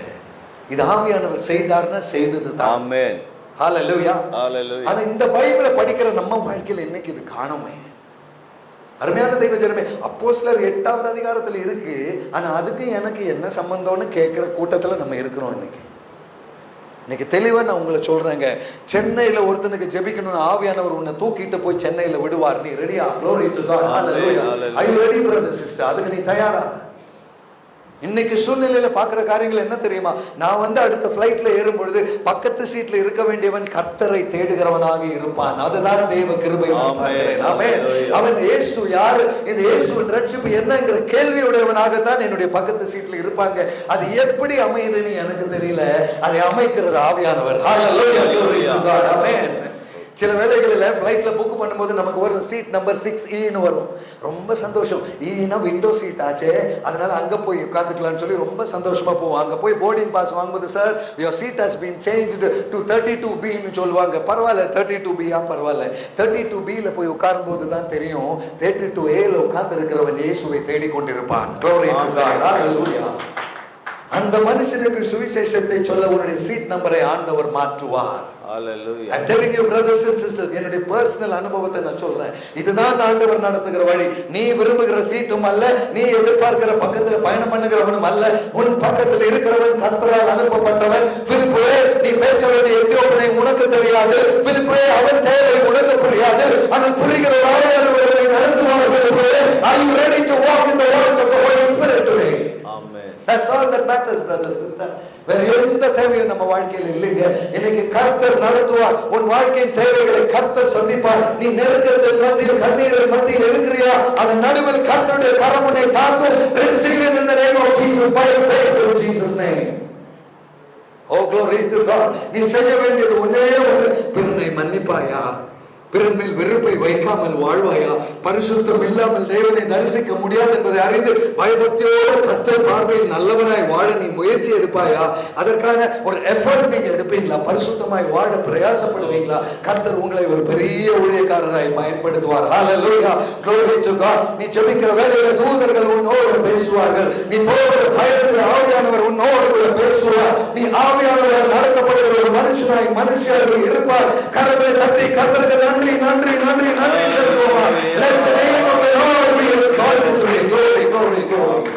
இது ஆவியானவர் செய்தார்னா செய்தது தான். ஆமென். ஹல்லேலூயா. ஹல்லேலூயா. ஆனா இந்த பைபிளை படிக்கிற நம்ம வாழ்க்கையில இன்னைக்கு இது காணுமே. அருமையான தெய்வ ஜனமே, அப்போஸ்தலர் 8வது அதிகாரத்துல இருக்கு. ஆனா அதுக்கு எனக்கு என்ன சம்பந்தம்னு கேட்கிற கூட்டத்துல நம்ம இருக்கிறோம். இன்னைக்கு தெளிவா நான் உங்களை சொல்றேங்க. சென்னையில ஒருத்தனுக்கு ஜெபிக்கணும்னு ஆவியானவர் உன்னை தூக்கிட்டு போய் சென்னையில விடுவார். நீ ரெடியா? Glory to God. Hallelujah. Are you ready brother sister? அதுக்கு நீ தயாரா? இன்னைக்கு சூழ்நிலையில பாக்குற காரியங்கள் என்ன தெரியுமா? நான் அடுத்த பிளைட்ல ஏறும் பொழுது பக்கத்து சீட்ல இருக்க வேண்டியவன் கர்த்தரை தேடுகிறவனாக இருப்பான். அதுதான் தேவ கிருபை. அவன் இயேசு யாரு, இந்த இயேசுவின் ரட்சிப்பு என்னங்கிற கேள்வியுடையவனாகத்தான் என்னுடைய பக்கத்து சீட்ல இருப்பாங்க. அது எப்படி அமையுதுன்னு எனக்கு தெரியல. அதை அமைக்கிறது ஆவியானவர். சில வேளைகளில் ஃப்ளைட்ல புக் பண்ணும்போது நமக்கு ஒரு சீட் நம்பர் 6E வரும். ரொம்ப சந்தோஷம். ஈனா விண்டோ சீட் ஆச்சே, அதனால அங்க போய் உட்காந்துக்கலாம்னு சொல்லி ரொம்ப சந்தோஷமா போவோம். அங்க போய் போர்டிங் பாஸ் வாங்கும்போது, sir your seat has been changed to 32B சொல்லுவாங்க. பரவாயில்ல, 32B பரவாயில்ல. 32B போய் உட்காரும் போது தான் தெரியும் 32A உட்கார்ந்து இருக்கிறவன் இயேசுவை தேடிக்கொண்டிருப்பான். அந்த மனுஷனுக்கு சுவிசேஷத்தை சொல்ல உன்னுடைய சீட் நம்பரை ஆண்டவர் மாற்றுவார். Hallelujah. I'm telling you brothers and sisters, என்னுடைய பர்சனல் அனுபவத்தை நான் சொல்றேன். இதுதான் ஆண்டவர் நடத்துகிற வழி. நீ விரும்புகிற சீட்டும் அல்ல, நீ எதிர்பார்க்கிற பக்கத்துல பயணம் பண்ணுகிறவனும் அல்ல. உன் பக்கத்தில் இருக்கிறவன் கர்த்தரால் அனுப்பப்பட்டவன். பிலிப்பே, நீ பேச வேண்டிய எத்தியோப்பியனை உனக்கு தெரியாது. பிலிப்பே, அவன் தேவை உனக்கு புரியாது. ஆனால் புரிகிற ஆவியானவரை நடத்துவார். Philippe, are you ready to walk in the words of the Holy Spirit today? Amen. That's all that matters, brothers and sisters. வேற எந்த தேவையும் நம்ம வாழ்க்கையில் இல்லைங்க. இன்னைக்கு கர்த்தர் நடத்துவார். உன் வாழ்க்கையின் தேவைகளை கர்த்தர் சந்திப்பார். நீ நெருக்கத்தில் மத்தியில் கண்ணீரில் மத்தியில் இருக்கிறியா, அதன் நடுவில் கர்த்தருடைய கரம் உன்னை தாங்கும். Receive it in the name of Jesus, by faith in Jesus' name. Oh glory to God. நீ செய்ய வேண்டியது ஒன்னே ஒன்று, பிறனை மன்னிப்பாயா, பிறன் மேல் வெறுப்பை வைக்காமல் வாழ்வாயா, பரிசுத்தம் இல்லாமல் தேவனை தரிசிக்க முடியாது என்பதை அறிந்து பயபக்தியோடு கர்த்தர் பார்வையில் நல்லவனாய் வாழ நீ முயற்சி எடுப்பாயா? அதற்கான ஒரு எஃபர்ட் நீங்க எடுப்பீங்களா? பரிசுத்தமாய் வாழ பிரயாசப்படுவீங்களா? கர்த்தர் உங்களை ஒரு பெரிய ஊழியக்காரராய் பயன்படுத்துவார். ஹல்லேலூயா, glory to God. நீ ஜெபிக்கிற வேளையில தூதர்கள் உன்னோடு பேசுவார்கள். நீ போகிற பயணத்தில் ஆவியானவர் உன்னோடு கூட பேசுவார். நீ ஆவியானவரால் நடத்தப்படுகிற ஒரு மனுஷனாய் மனுஷியாக இருப்பார். கரங்களை தட்டி கர்த்தருக்கு நன்றி நன்றி நன்றி நன்றி சொல்லுவோமா? Let the name of the Lord be exalted today. Glory, glory, glory.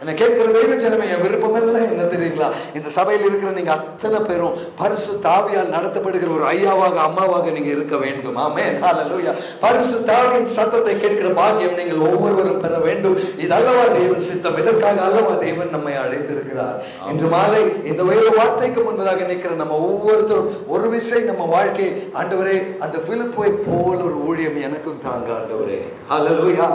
என்ன கேட்கிற தெய்வ ஜனமே, என் விருப்பம் எல்லாம் என்ன தெரியுங்களா? இந்த சபையில் இருக்கிற நீங்க அத்தனை பேரும் பரிசுத்த ஆவியால் நடத்தப்படுகிற ஒரு ஐயாவாக அம்மாவாக நீங்க இருக்க வேண்டும். ஆமென், ஹல்லேலூயா. பரிசுத்த ஆவியின் சத்தத்தை கேட்கிற பாக்கியம் நீங்கள் ஒவ்வொருவரும் பெற வேண்டும். இது அல்லவா தேவன் சித்தம். இதற்காக அல்லவா தேவன் நம்மை அழைத்திருக்கிறார். இன்று மாலை இந்த வேறு வார்த்தைக்கு முன்பதாக நிற்கிற நம்ம ஒவ்வொருத்தரும் ஒரு விஷயம் நம்ம வாழ்க்கை, ஆண்டவரே அந்த பிலிப்பை போல் ஒரு ஊழியம் எனக்கும் தாங்க ஆண்டவரே. ஹல்லேலூயா.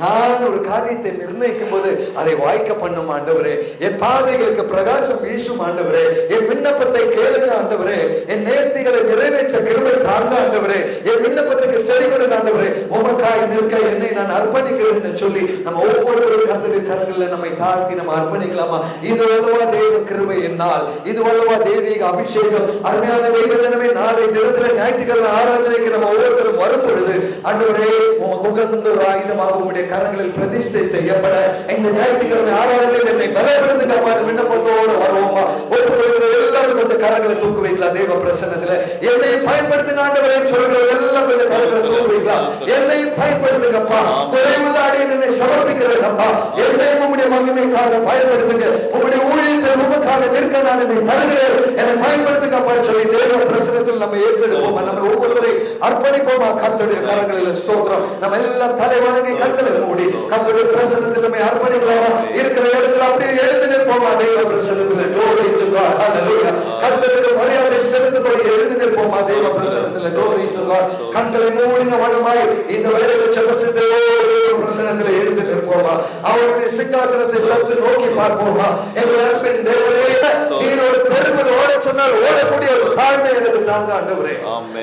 நான் ஒரு காரியத்தை நிர்ணயிக்கும் போது அதை வாய்க்க பண்ணும் ஆண்டவரே. என் பாதைகளுக்கு பிரகாசம் வீசும் ஆண்டவரே. என் விண்ணப்பத்தை கேளுங்க ஆண்டவரே. என் நேர்த்திகளை நிறைவேற்ற கிருபை தாங்க ஆண்டவரே. என் விண்ணப்பத்துக்கு செவி கொடுங்க ஆண்டவரே. உமக்காய் நிற்க என்னை நான் அர்ப்பணிக்கிறேன்னு சொல்லி நம்ம ஒவ்வொருவரும் கர்த்தருடைய கரங்களில் நம்மை தாழ்த்தி நம்ம அர்ப்பணிக்கலாமா? இது வல்லவா தெய்வ கிருபை என்னால், இது வல்லவா தெய்வீக அபிஷேகம். அருமையான தெய்வ ஜனமே, நாளை தினத்துல ஞாயிற்றுக்கிழமை ஆராதனைக்கு நம்ம ஒவ்வொருத்தரும் வரும் பொழுது ஆண்டவரே உமக்கு உகந்த ஒரு ஆயுதமாக உடைய கரங்களில் பிரதிஷ்டை செய்யப்பட இந்த ஞாயிற்றுக்கிழமை ஆராதனையில் என்னை பலப்படுத்துங்க. விண்ணப்பத்தோடு வருவோமா? ஒப்புக்கொள்கிற எல்லாரும் கொஞ்சம் கரங்களை தூக்கு வைக்கலாம். தேவ பிரசன்னத்துல என்னை பயன்படுத்துங்க ஆண்டவரே சொல்லுகிற எல்லாம் கொஞ்சம் கரங்களை தூக்கு வைக்கலாம். என்னை பயன்படுத்துங்கப்பா. குறைவுள்ள அடியை என்னை சமர்ப்பிக்கிறேன்ப்பா. என்னை உம்முடைய மகிமைக்காக பயன்படுத்துங்க. உம்முடைய ஊழியத்தில் உமக்காக நிற்க நான் என்னை தருகிறேன். என்னை பயன்படுத்துங்கப்பா சொல்லி தேவ பிரசன்னத்தில் நம்ம ஏற்றெடுப்போமா? நம்ம ஒவ்வொருத்தரை அர்ப்பணிப்போமா? கர்த்தருடைய கரங்களில் ஸ்தோத்திரம். நம்ம எல்லாம் தலை வணங்கி கண்களை மூடி கர்த்தருடைய பிரசன்னத்தில் நம்மை அர்ப்பணிக்கலாமா? இருக்கிற இடத்துல அப்படியே எழுந்து நிற்போமா? தேவ பிரசன்னத்தில் glory to God, hallelujah. கர்த்தருக்கு மரியாதை செலுத்தும்படி எழுந்து நிற்போமா? தேவ பிரசன்னத்தில் glory to God. கண்களை மூடின வண்ணமாய் இந்த வேளையில ஜெபசித்தோடு தேவ பிரசன்னத்தில் எழுந்து நிற்போமா? அவருடைய சிங்காசனத்தை சற்று நோக்கி பார்ப்போமா? எங்கள் அன்பின் தேவனே, நீர் ஒரு தெருவில் ஓட சொன்னால் ஓடக்கூடிய ஒரு தாழ்மை எனக்கு தாங்க ஆண்டவரே.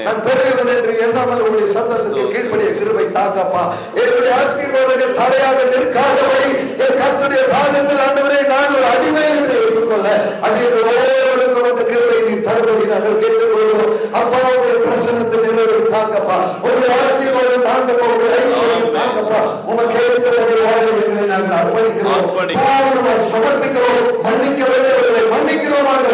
நான் பெரியவன் என்று எண்ணாமல் உங்களுடைய சத்தத்துக்கு கீழ்ப்படிய கிருபை தாங்கப்பா. என்னுடைய ஆசீர்வாதங்கள் தடையாக நிற்காதபடி என் கர்த்தருடைய பாதத்தில் ஆண்டவரே நான் ஒரு அடிமை என்று ஏற்றுக்கொள்ள அடிமைகள் ஒவ்வொருவருக்கும் அந்த கிருபை நீர் தரும்படி நாங்கள் கேட்டுக்கொள்கிறோம். அப்பா உங்களுடைய பிரசன்னத்தை நிறைவேறி தாங்கப்பா. உங்களுடைய ஆசீர்வாதம் தாங்கப்பா. உங்களுடைய ஐஸ்வர்யம் தாங்கப்பா. உமக்கு ஏற்ற அர்ப்பணிக்கிறோம், சமர்ப்பிக்கிறோம், மன்னிக்க